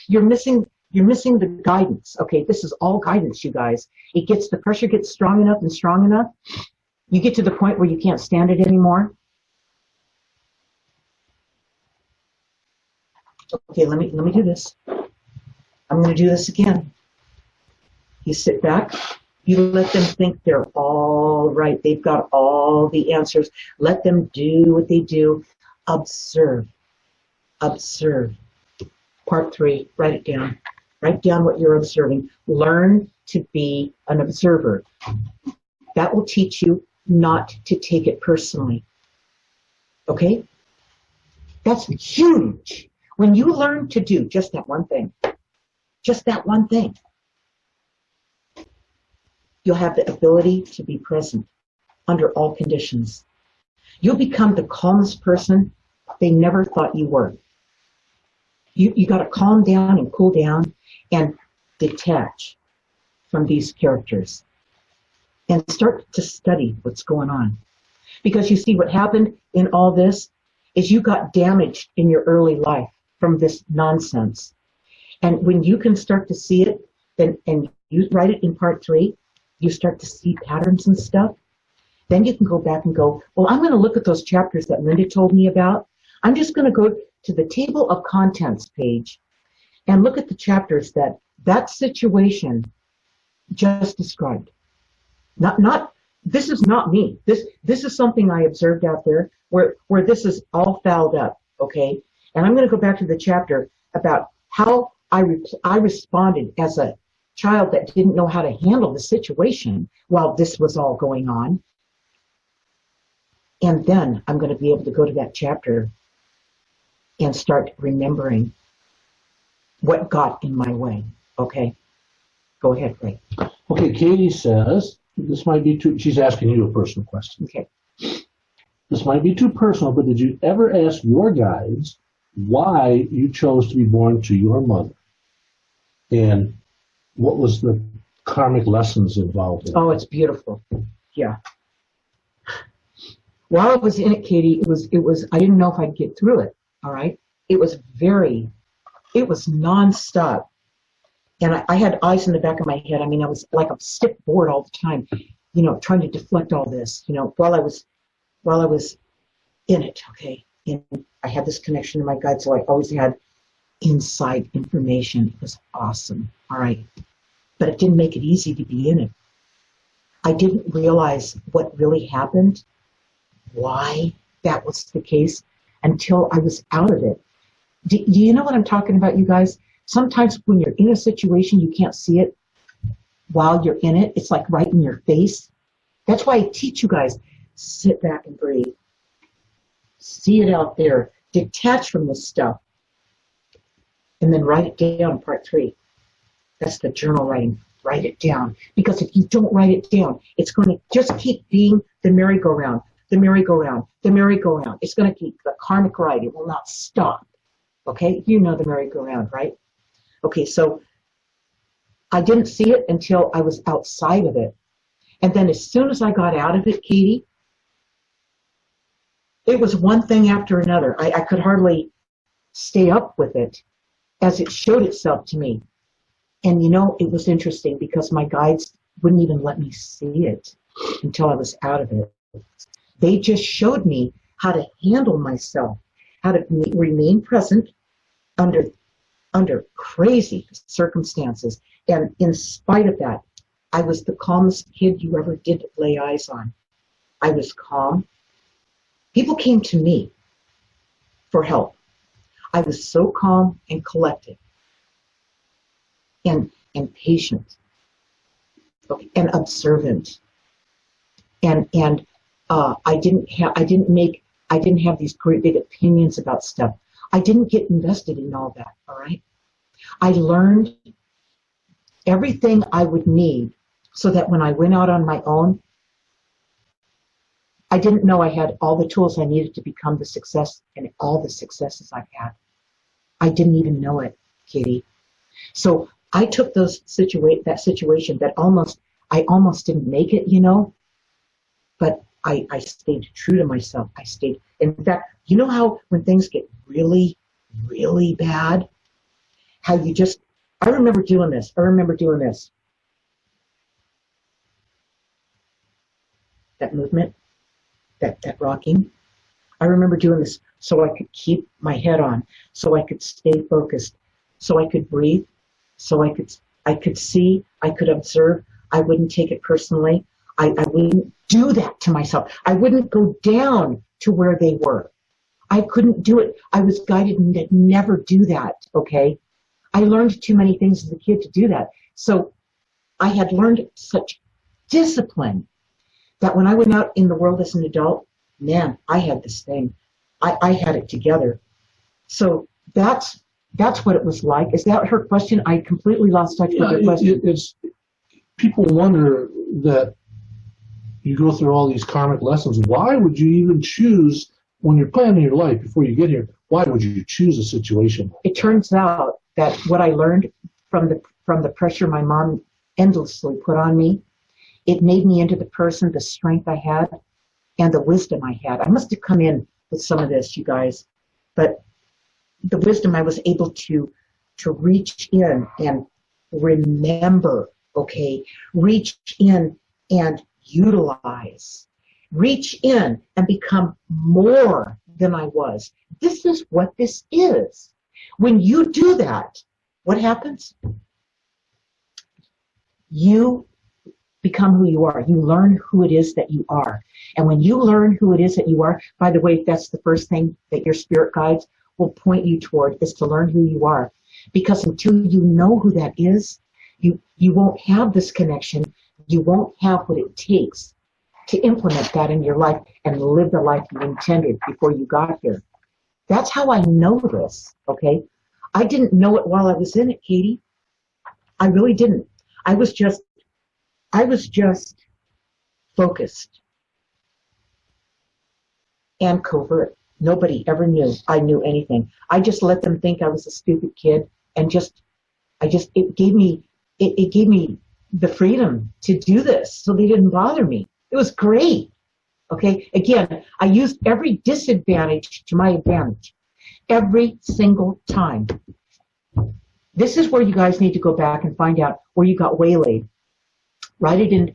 You're missing the guidance. Okay, this is all guidance, you guys. The pressure gets strong enough and strong enough. You get to the point where you can't stand it anymore. Okay, let me do this. I'm going to do this again. You sit back. You let them think they're all right. They've got all the answers. Let them do what they do. Observe. Observe. Part 3, write it down. Write down what you're observing. Learn to be an observer. That will teach you not to take it personally. Okay? That's huge. When you learn to do just that one thing, you'll have the ability to be present under all conditions. You'll become the calmest person they never thought you were. You got to calm down and cool down and detach from these characters and start to study what's going on. Because you see, what happened in all this is you got damaged in your early life from this nonsense. And when you can start to see it, and you write it in part 3, you start to see patterns and stuff, then you can go back and go, well, I'm going to look at those chapters that Linda told me about. I'm just going to go to the table of contents page and look at the chapters that situation just described. This is not me. This is something I observed out there where this is all fouled up, okay? And I'm going to go back to the chapter about how I responded as a child that didn't know how to handle the situation while this was all going on. And then I'm going to be able to go to that chapter and start remembering what got in my way. Okay? Go ahead, Ray. Okay, Katie says, this might be too, she's asking you a personal question. Okay. This might be too personal, but did you ever ask your guides why you chose to be born to your mother? And what was the karmic lessons involved in it? Oh, it's beautiful. Yeah. While I was in it, Katie, it was I didn't know if I'd get through it. All right. It was nonstop. And I had eyes in the back of my head. I mean, I was like a stiff board all the time. trying to deflect all this, while I was in it, okay? And I had this connection to my guide, so I always had inside information. It was awesome, all right? But it didn't make it easy to be in it. I didn't realize what really happened, why that was the case, until I was out of it. Do you know what I'm talking about, you guys? Sometimes when you're in a situation, you can't see it while you're in it. It's like right in your face. That's why I teach you guys, sit back and breathe. See it out there. Detach from this stuff. And then write it down, part 3. That's the journal writing. Write it down. Because if you don't write it down, it's going to just keep being the merry-go-round, the merry-go-round, the merry-go-round. It's going to keep the karmic ride. It will not stop. Okay? You know the merry-go-round, right? Okay, so I didn't see it until I was outside of it. And then as soon as I got out of it, Katie, it was one thing after another. I could hardly stay up with it as it showed itself to me. And it was interesting because my guides wouldn't even let me see it until I was out of it. They just showed me how to handle myself, how to remain present under crazy circumstances. And in spite of that, I was the calmest kid you ever did lay eyes on. I was calm. People came to me for help. I was so calm and collected and patient and observant. And I didn't have these great big opinions about stuff. I didn't get invested in all that, all right? I learned everything I would need so that when I went out on my own, I didn't know I had all the tools I needed to become the success and all the successes I've had. I didn't even know it, Katie. So I took that situation that I almost didn't make it, but I stayed true to myself. In fact, you know how when things get really, really bad, how I remember doing this. That movement, that rocking. I remember doing this so I could keep my head on, so I could stay focused, so I could breathe, so I could see, I could observe. I wouldn't take it personally. I wouldn't do that to myself. I wouldn't go down to where they were. I couldn't do it. I was guided to never do that, okay? I learned too many things as a kid to do that. So I had learned such discipline that when I went out in the world as an adult, man, I had this thing. I had it together. So that's what it was like. Is that her question? I completely lost touch with her question. People wonder that you go through all these karmic lessons. Why would you even choose, when you're planning your life before you get here, why would you choose a situation? It turns out that what I learned from the pressure my mom endlessly put on me, it made me into the person, the strength I had, and the wisdom I had. I must have come in with some of this, you guys, but the wisdom I was able to reach in and remember, okay? Reach in and utilize. Reach in and become more than I was. This is what this is. When you do that, what happens? You become who you are. You learn who it is that you are. And when you learn who it is that you are, by the way, that's the first thing that your spirit guides will point you toward, is to learn who you are. Because until you know who that is, you won't have this connection. You won't have what it takes to implement that in your life and live the life you intended before you got here. That's how I know this, okay? I didn't know it while I was in it, Katie. I really didn't. I was just focused and covert. Nobody ever knew I knew anything. I just let them think I was a stupid kid, and it gave me the freedom to do this, so they didn't bother me. It was great. Okay, again, I used every disadvantage to my advantage, every single time. This is where you guys need to go back and find out where you got waylaid. Write it into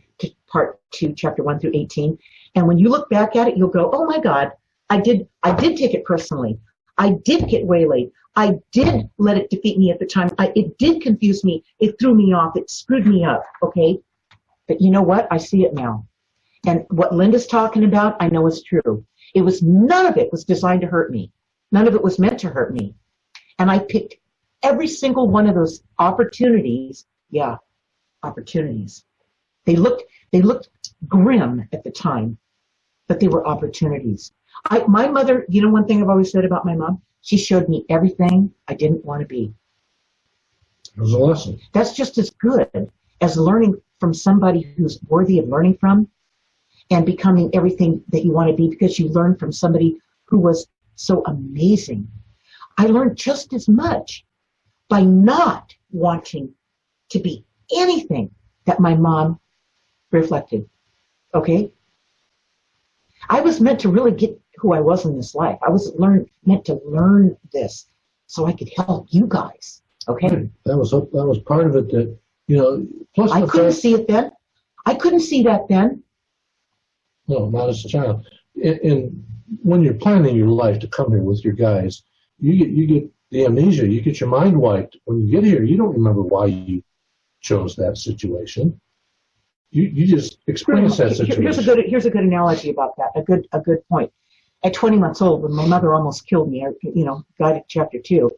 part 2, chapter 1 through 18. And when you look back at it, you'll go, oh my God, I did take it personally. I did get waylaid. I did let it defeat me at the time. It did confuse me. It threw me off. It screwed me up. Okay. But you know what? I see it now. And what Linda's talking about, I know is true. None of it was designed to hurt me. None of it was meant to hurt me. And I picked every single one of those opportunities. Yeah, opportunities. They looked grim at the time, but they were opportunities. My mother, you know one thing I've always said about my mom? She showed me everything I didn't want to be. It was a lesson. That's just as good as learning from somebody who's worthy of learning from and becoming everything that you want to be because you learned from somebody who was so amazing. I learned just as much by not wanting to be anything that my mom reflected. Okay? I was meant to really get who I was in this life. I was meant to learn this so I could help you guys. Okay? That was part of it that, plus I couldn't see it then. I couldn't see that then. No, not as a child. And when you're planning your life to come here with your guys, you get the amnesia. You get your mind wiped. When you get here, you don't remember why you chose that situation. You just experience that situation. Here's a good analogy about that. A good point. At 20 months old, when my mother almost killed me, Guided chapter 2,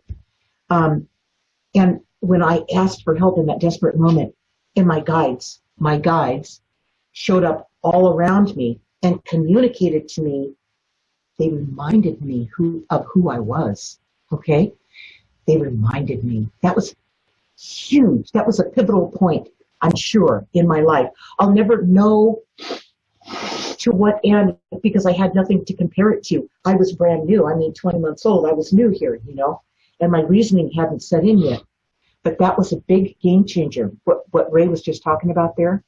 and when I asked for help in that desperate moment, and my guides showed up all around me and communicated to me. They reminded me of who I was. Okay, they reminded me. That was huge. That was a pivotal point, I'm sure, in my life. I'll never know to what end because I had nothing to compare it to. I was brand new. 20 months old. I was new here, and my reasoning hadn't set in yet. But that was a big game changer. What Ray was just talking about there,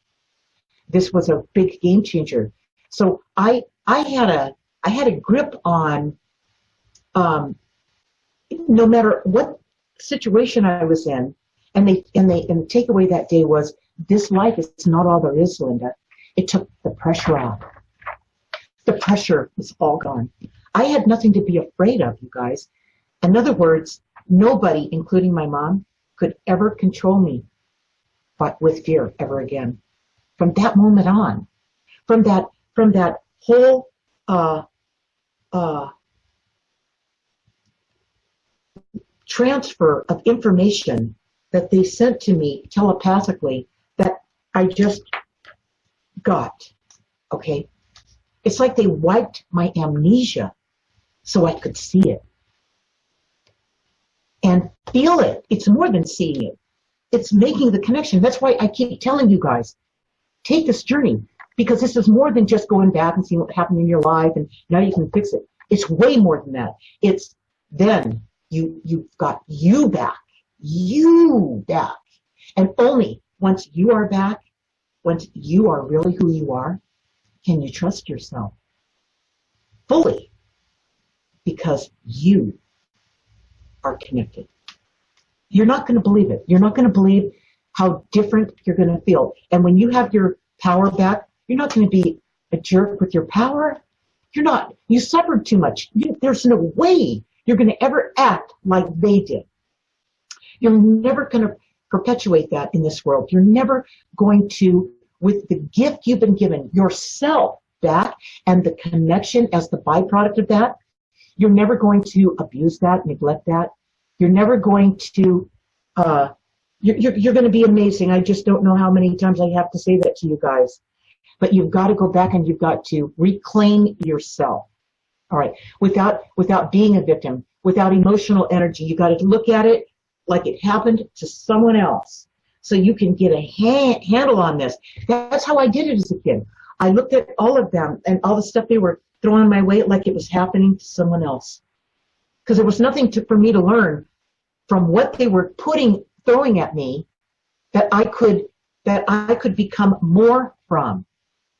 this was a big game changer. So I had a grip on, no matter what situation I was in, and the takeaway that day was, this life is not all there is, Linda. It took the pressure off. The pressure was all gone. I had nothing to be afraid of, you guys. In other words, nobody, including my mom, could ever control me but with fear ever again. From that moment on, from that whole transfer of information that they sent to me telepathically that I just got, okay? It's like they wiped my amnesia so I could see it and feel it. It's more than seeing it. It's making the connection. That's why I keep telling you guys, take this journey, because this is more than just going back and seeing what happened in your life and now you can fix it. It's way more than that. It's then you've got you back. And only once you are back, once you are really who you are, can you trust yourself fully, because you are connected. You're not going to believe it. You're not going to believe how different you're going to feel. And when you have your power back, you're not going to be a jerk with your power. You're not. You suffered too much. There's no way you're going to ever act like they did. You're never going to perpetuate that in this world. You're never going to, with the gift you've been given, yourself back, and the connection as the byproduct of that, you're never going to abuse that, neglect that. You're never going to, you're going to be amazing. I just don't know how many times I have to say that to you guys. But you've got to go back and you've got to reclaim yourself. All right. Without being a victim, without emotional energy, you got to look at it like it happened to someone else, so you can get a handle on this. That's how I did it as a kid. I looked at all of them and all the stuff they were throwing my way like it was happening to someone else, because there was nothing for me to learn from what they were throwing at me that I could become more from.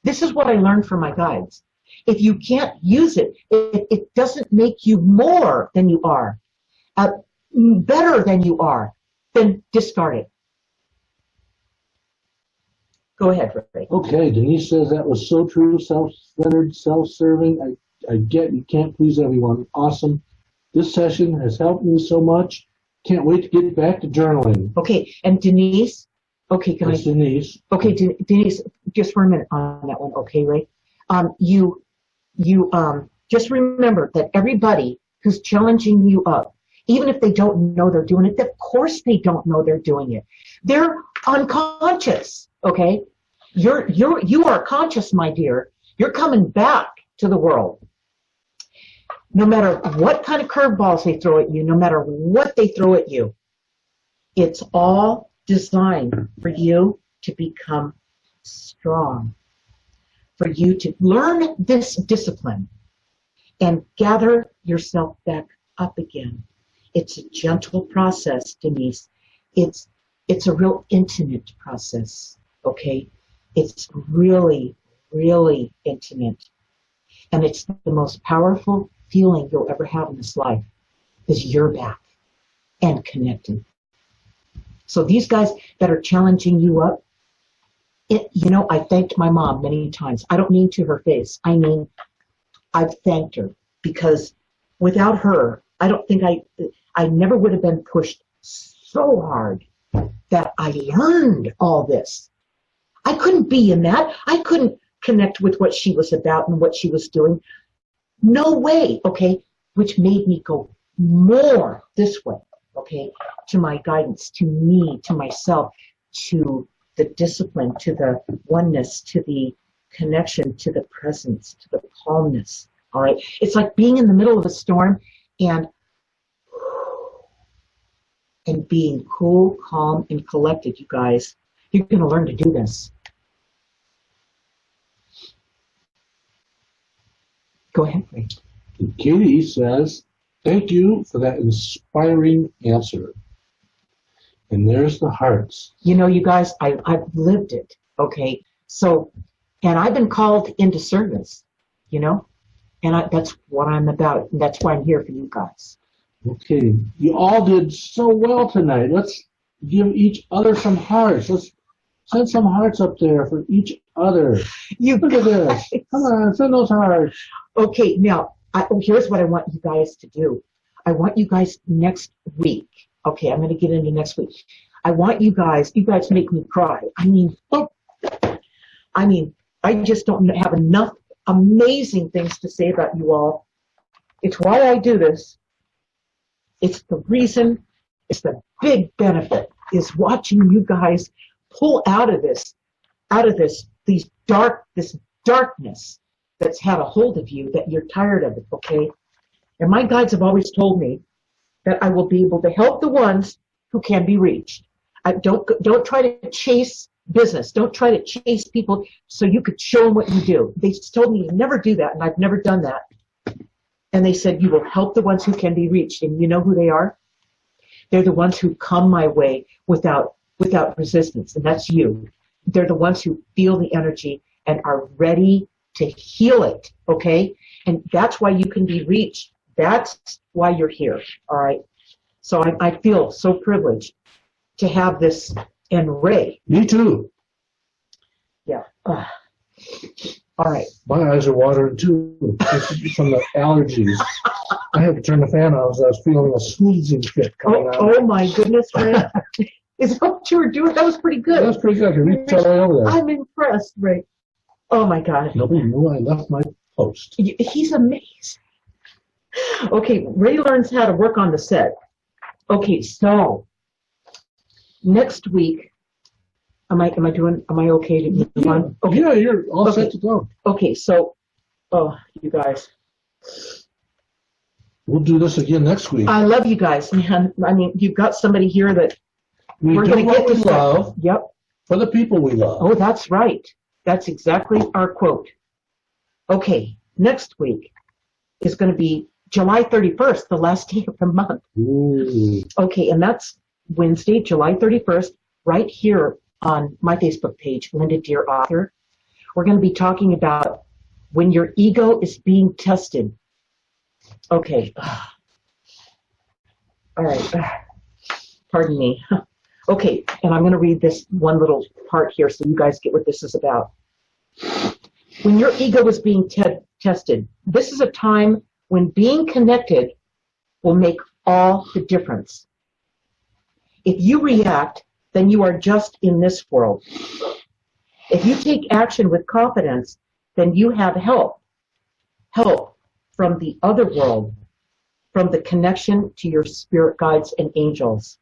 This is what I learned from my guides. If you can't use it, it doesn't make you more than you are, better than you are, then discard it. Go ahead, Ray. Okay, Denise says that was so true, self-centered, self-serving. I get you can't please everyone. Awesome. This session has helped me so much. Can't wait to get back to journaling. Okay, and Denise, okay, That's Denise. Okay, Denise, just for a minute on that one, okay, Ray? You just remember that everybody who's challenging you up, even if they don't know they're doing it, of course they don't know they're doing it. They're unconscious, okay? You are conscious, my dear. You're coming back to the world. No matter what kind of curveballs they throw at you, no matter what they throw at you, it's all designed for you to become strong, for you to learn this discipline and gather yourself back up again. It's a gentle process, Denise. It's a real intimate process, okay? It's really, really intimate. And it's the most powerful feeling you'll ever have in this life is you're back and connected. So these guys that are challenging you up, I thanked my mom many times. I don't mean to her face. I mean, I've thanked her because without her, I don't think I never would have been pushed so hard that I learned all this. I couldn't be in that. I couldn't connect with what she was about and what she was doing. No way, okay? Which made me go more this way, okay? To my guidance, to me, to myself, to the discipline, to the oneness, to the connection, to the presence, to the calmness, all right? It's like being in the middle of a storm and being cool, calm, and collected, you guys. You're going to learn to do this. Go ahead, Ray. Katie says, thank you for that inspiring answer. And there's the hearts. You guys, I've lived it, okay? So, and I've been called into service, and that's what I'm about. And that's why I'm here for you guys. Okay, you all did so well tonight. Let's give each other some hearts. Let's send some hearts up there for each other. Look at this. Come on, send those hearts. Okay, now, here's what I want you guys to do. I want you guys next week. Okay, I'm going to get into next week. I want you guys make me cry. I just don't have enough amazing things to say about you all. It's why I do this. It's the reason, it's the big benefit, is watching you guys pull out of this darkness that's had a hold of you, that you're tired of it, okay? And my guides have always told me that I will be able to help the ones who can be reached. Don't try to chase business. Don't try to chase people so you could show them what you do. They told me to never do that, and I've never done that. And they said, you will help the ones who can be reached. And you know who they are? They're the ones who come my way without resistance, and that's you. They're the ones who feel the energy and are ready to heal it, okay? And that's why you can be reached. That's why you're here, all right? So I feel so privileged to have this, and Ray. Me too. Yeah. All right. My eyes are watering too from the allergies. I had to turn the fan off as I was feeling a sneezing fit coming out. Oh my goodness, Ray. Is that what you were doing? That was pretty good. That was pretty good. You reached all the way over there. I'm impressed, Ray. Oh my God. Nobody knew I left my post. He's amazing. Okay, Ray learns how to work on the set. Okay, so next week, am I okay to move on? Okay. Yeah, you're all set to go. Okay, so, you guys. We'll do this again next week. I love you guys, man. I mean, you've got somebody here that we're going to get what we love. Yep. For the people we love. Oh, that's right. That's exactly our quote. Okay, next week is going to be July 31st, the last day of the month. Ooh. Okay, and that's Wednesday, July 31st, right here on my Facebook page, Linda Deir Author. We're going to be talking about when your ego is being tested. Okay. All right. Pardon me. Okay, and I'm going to read this one little part here so you guys get what this is about. When your ego is being tested, this is a time when being connected will make all the difference. If you react, then you are just in this world. If you take action with confidence, then you have help from the other world, from the connection to your spirit guides and angels.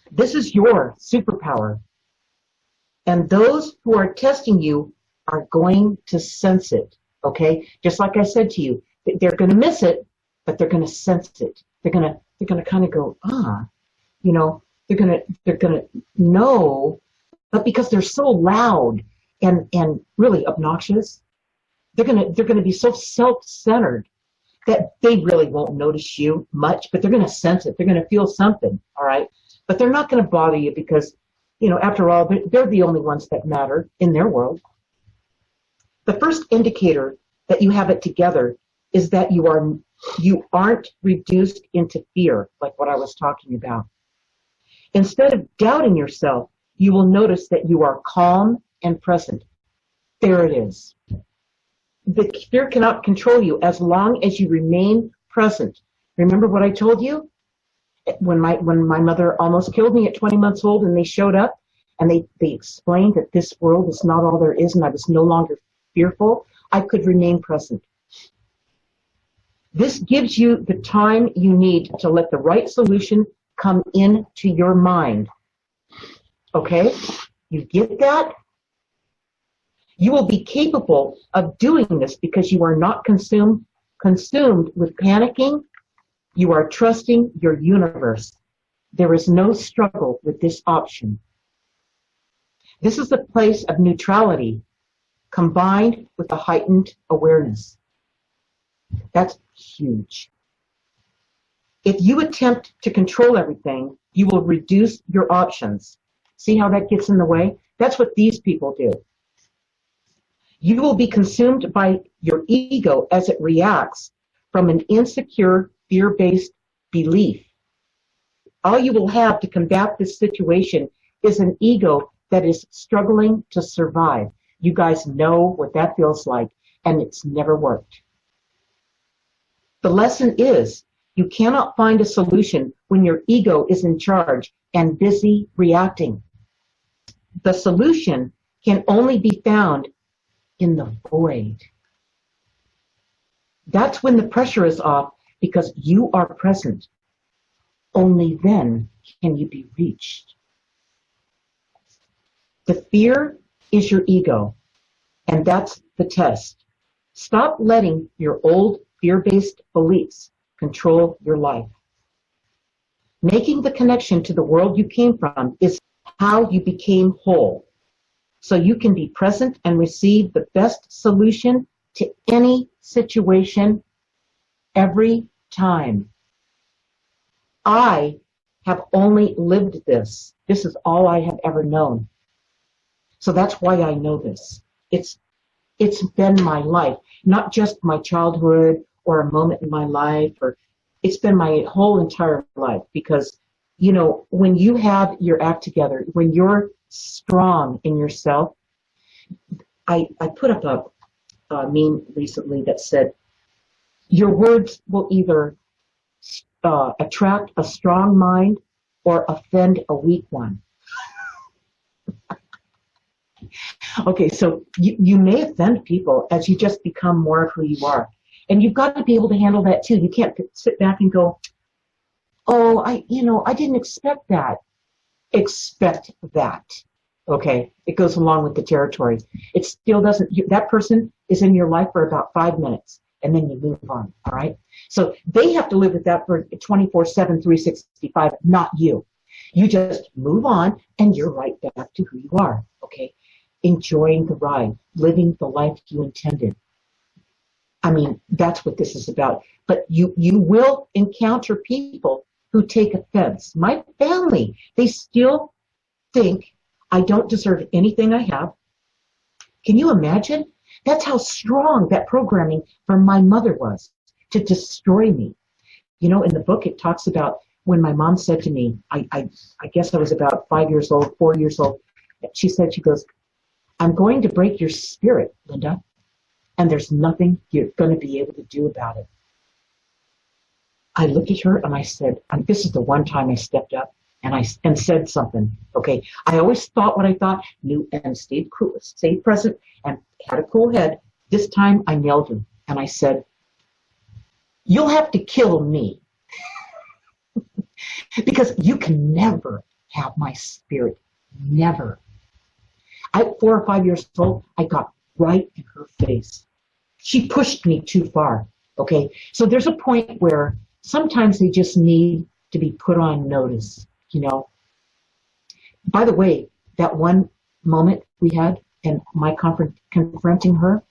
This is your superpower. And those who are testing you are going to sense it, okay? Just like I said to you, they're going to miss it, but they're going to sense it. They're going to kind of go, you know, they're going to know, but because they're so loud and really obnoxious, they're going to be so self-centered that they really won't notice you much, but they're going to sense it. They're going to feel something, all right? But they're not going to bother you because, you know, after all, they're the only ones that matter in their world. The first indicator that you have it together is that you aren't reduced into fear, like what I was talking about. Instead of doubting yourself, you will notice that you are calm and present. There it is. The fear cannot control you as long as you remain present. Remember what I told you? When my mother almost killed me at 20 months old and they showed up and they explained that this world is not all there is and I was no longer fearful, I could remain present. This gives you the time you need to let the right solution come into your mind. Okay? You get that? You will be capable of doing this because you are not consumed with panicking. You are trusting your universe. There is no struggle with this option. This is a place of neutrality combined with a heightened awareness. That's huge. If you attempt to control everything, you will reduce your options. See how that gets in the way? That's what these people do. You will be consumed by your ego as it reacts from an insecure, fear-based belief. All you will have to combat this situation is an ego that is struggling to survive. You guys know what that feels like, and it's never worked. The lesson is you cannot find a solution when your ego is in charge and busy reacting. The solution can only be found in the void. That's when the pressure is off because you are present. Only then can you be reached. The fear is your ego, and that's the test. Stop letting your old fear-based beliefs control your life. Making the connection to the world you came from is how you became whole. So you can be present and receive the best solution to any situation every time. I have only lived this. This is all I have ever known. So that's why I know this. It's been my life, not just my childhood or a moment in my life, or it's been my whole entire life. Because, you know, when you have your act together, when you're strong in yourself, I put up a meme recently that said, your words will either attract a strong mind or offend a weak one. Okay, so you may offend people as you just become more of who you are. And you've got to be able to handle that too. You can't sit back and go, oh, I didn't expect that. Expect that. Okay, it goes along with the territory. It still doesn't, that person is in your life for about 5 minutes, and then you move on, all right? So they have to live with that for 24/7, 365, not you. You just move on, and you're right back to who you are, okay? Enjoying the ride, living the life you intended. I mean, that's what this is about. But you will encounter people who take offense. My family, they still think I don't deserve anything I have. Can you imagine? That's how strong that programming from my mother was to destroy me. You know, in the book, it talks about when my mom said to me, I guess I was about 5 years old, 4 years old, she goes, I'm going to break your spirit, Linda, and there's nothing you're going to be able to do about it. I looked at her and I said, this is the one time I stepped up and said something. Okay, I always thought what I thought, knew, and stayed cool, stayed present, and had a cool head. This time I nailed her and I said, you'll have to kill me because you can never have my spirit. Never. At 4 or 5 years old, I got right in her face. She pushed me too far. Okay, so there's a point where sometimes they just need to be put on notice, you know. By the way, that one moment we had and my confronting her,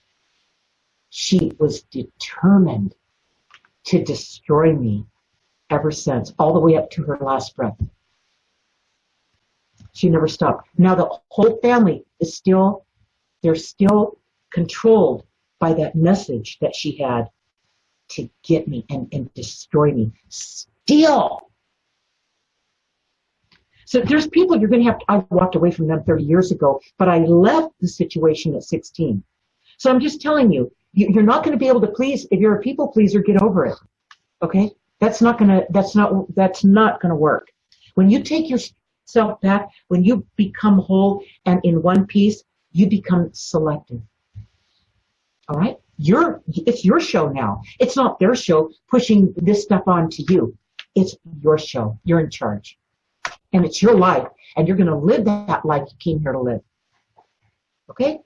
she was determined to destroy me ever since, all the way up to her last breath. She never stopped. Now the whole family is they're still controlled by that message that she had to get me and destroy me. Still. So there's people you're going to have to, I walked away from them 30 years ago, but I left the situation at 16. So I'm just telling you, you're not going to be able to please, if you're a people pleaser, get over it. Okay? That's not going to work. When you take yourself back, when you become whole and in one piece, you become selective. All right? It's your show now. It's not their show pushing this stuff onto you. It's your show. You're in charge. And it's your life. And you're going to live that life you came here to live. Okay?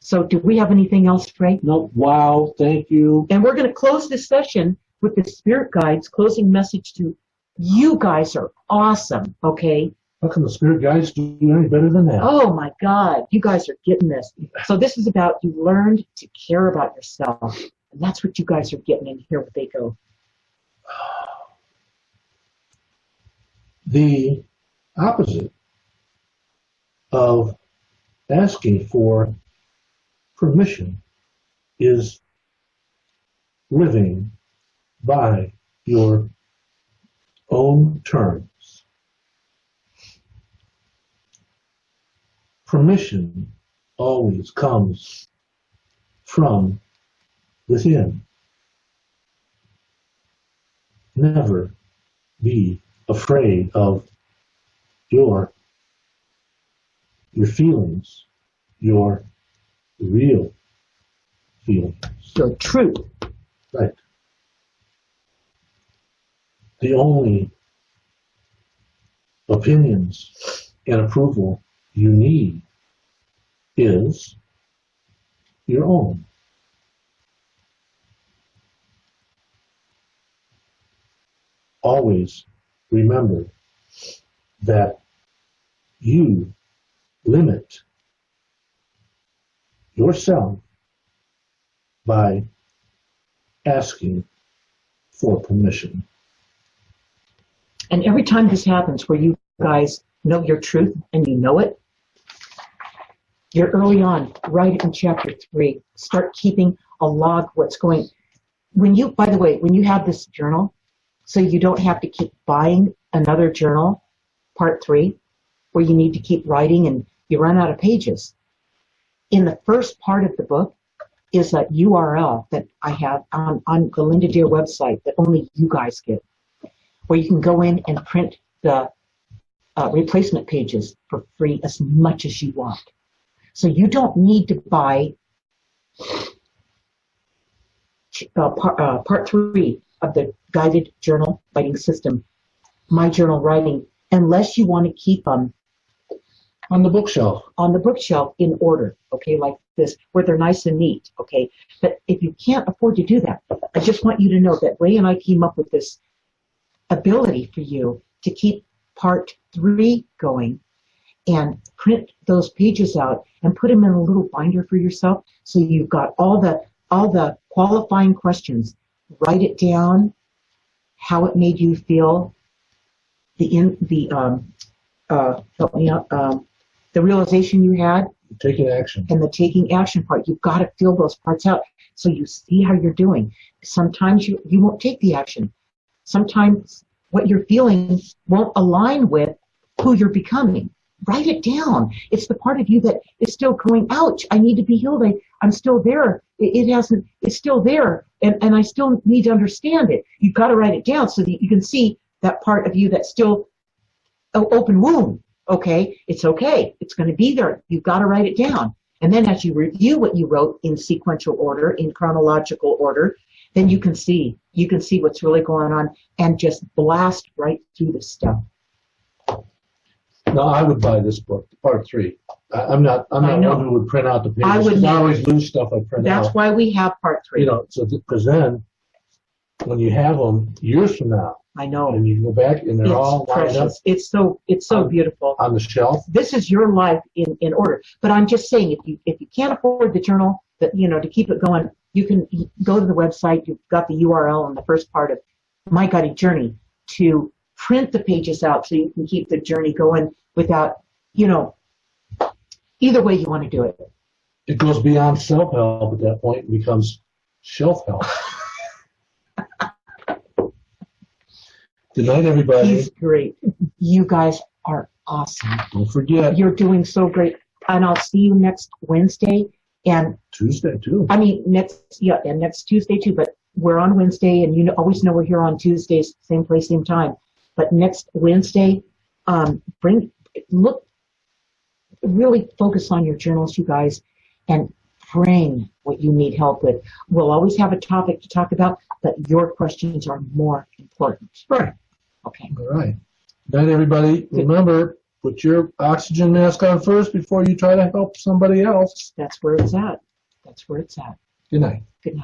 So do we have anything else, Frank? No. Wow. Thank you. And we're going to close this session with the Spirit Guides closing message to you guys are awesome. Okay? How can the Spirit Guides do any better than that? Oh my God, you guys are getting this. So this is about you learned to care about yourself. And that's what you guys are getting in here where they go. The opposite of asking for permission is living by your own terms. Permission always comes from within. Never be afraid of your feelings, your real feelings. Your truth. Right. The only opinions and approval you need is your own. Always remember that you limit yourself by asking for permission. And every time this happens where you guys know your truth and you know it, you're early on, right in chapter 3. Start keeping a log what's going. By the way, when you have this journal, so you don't have to keep buying another journal, part 3, where you need to keep writing and you run out of pages. In the first part of the book is a URL that I have on the Linda Deir website that only you guys get, where you can go in and print the replacement pages for free as much as you want. So you don't need to buy part 3 of the guided journal writing system, My Journal Writing, unless you want to keep them on the bookshelf. On the bookshelf in order, okay, like this, where they're nice and neat, okay? But if you can't afford to do that, I just want you to know that Ray and I came up with this ability for you to keep part 3 going and print those pages out and put them in a little binder for yourself so you've got all the qualifying questions. Write it down, how it made you feel, help me out, the realization you had. Taking action. And the taking action part. You've got to fill those parts out so you see how you're doing. Sometimes you won't take the action. sometimes what you're feeling won't align with who you're becoming. Write it down. It's the part of you that is still going, ouch, I need to be healed. I'm still there. It's still there. And I still need to understand it. You've got to write it down so that you can see that part of you that's still open wound. Okay, it's okay. It's going to be there. You've got to write it down. And then as you review what you wrote in sequential order, in chronological order, then you can see what's really going on and just blast right through the stuff. No, I would buy this book, part 3. I'm not one who would print out the pages. I always lose stuff I print out. That's why we have part 3. You know, so because then when you have them years from now, I know, and you go back and they're all lined up. It's so beautiful on the shelf. This is your life in order. But I'm just saying, if you can't afford the journal, that to keep it going, you can go to the website. You've got the URL on the first part of My Guided Journey to print the pages out so you can keep the journey going without, either way you want to do it. It goes beyond self-help at that point and becomes shelf-help. Good night, everybody. He's great. You guys are awesome. Don't forget. You're doing so great. And I'll see you next Wednesday. And Tuesday, too. I mean, next Tuesday, too. But we're on Wednesday, and always know we're here on Tuesdays, same place, same time. But next Wednesday, really focus on your journals, you guys, and bring what you need help with. We'll always have a topic to talk about, but your questions are more important. Right. Okay. All right. Good night, everybody. Remember, put your oxygen mask on first before you try to help somebody else. That's where it's at. Good night. Good night.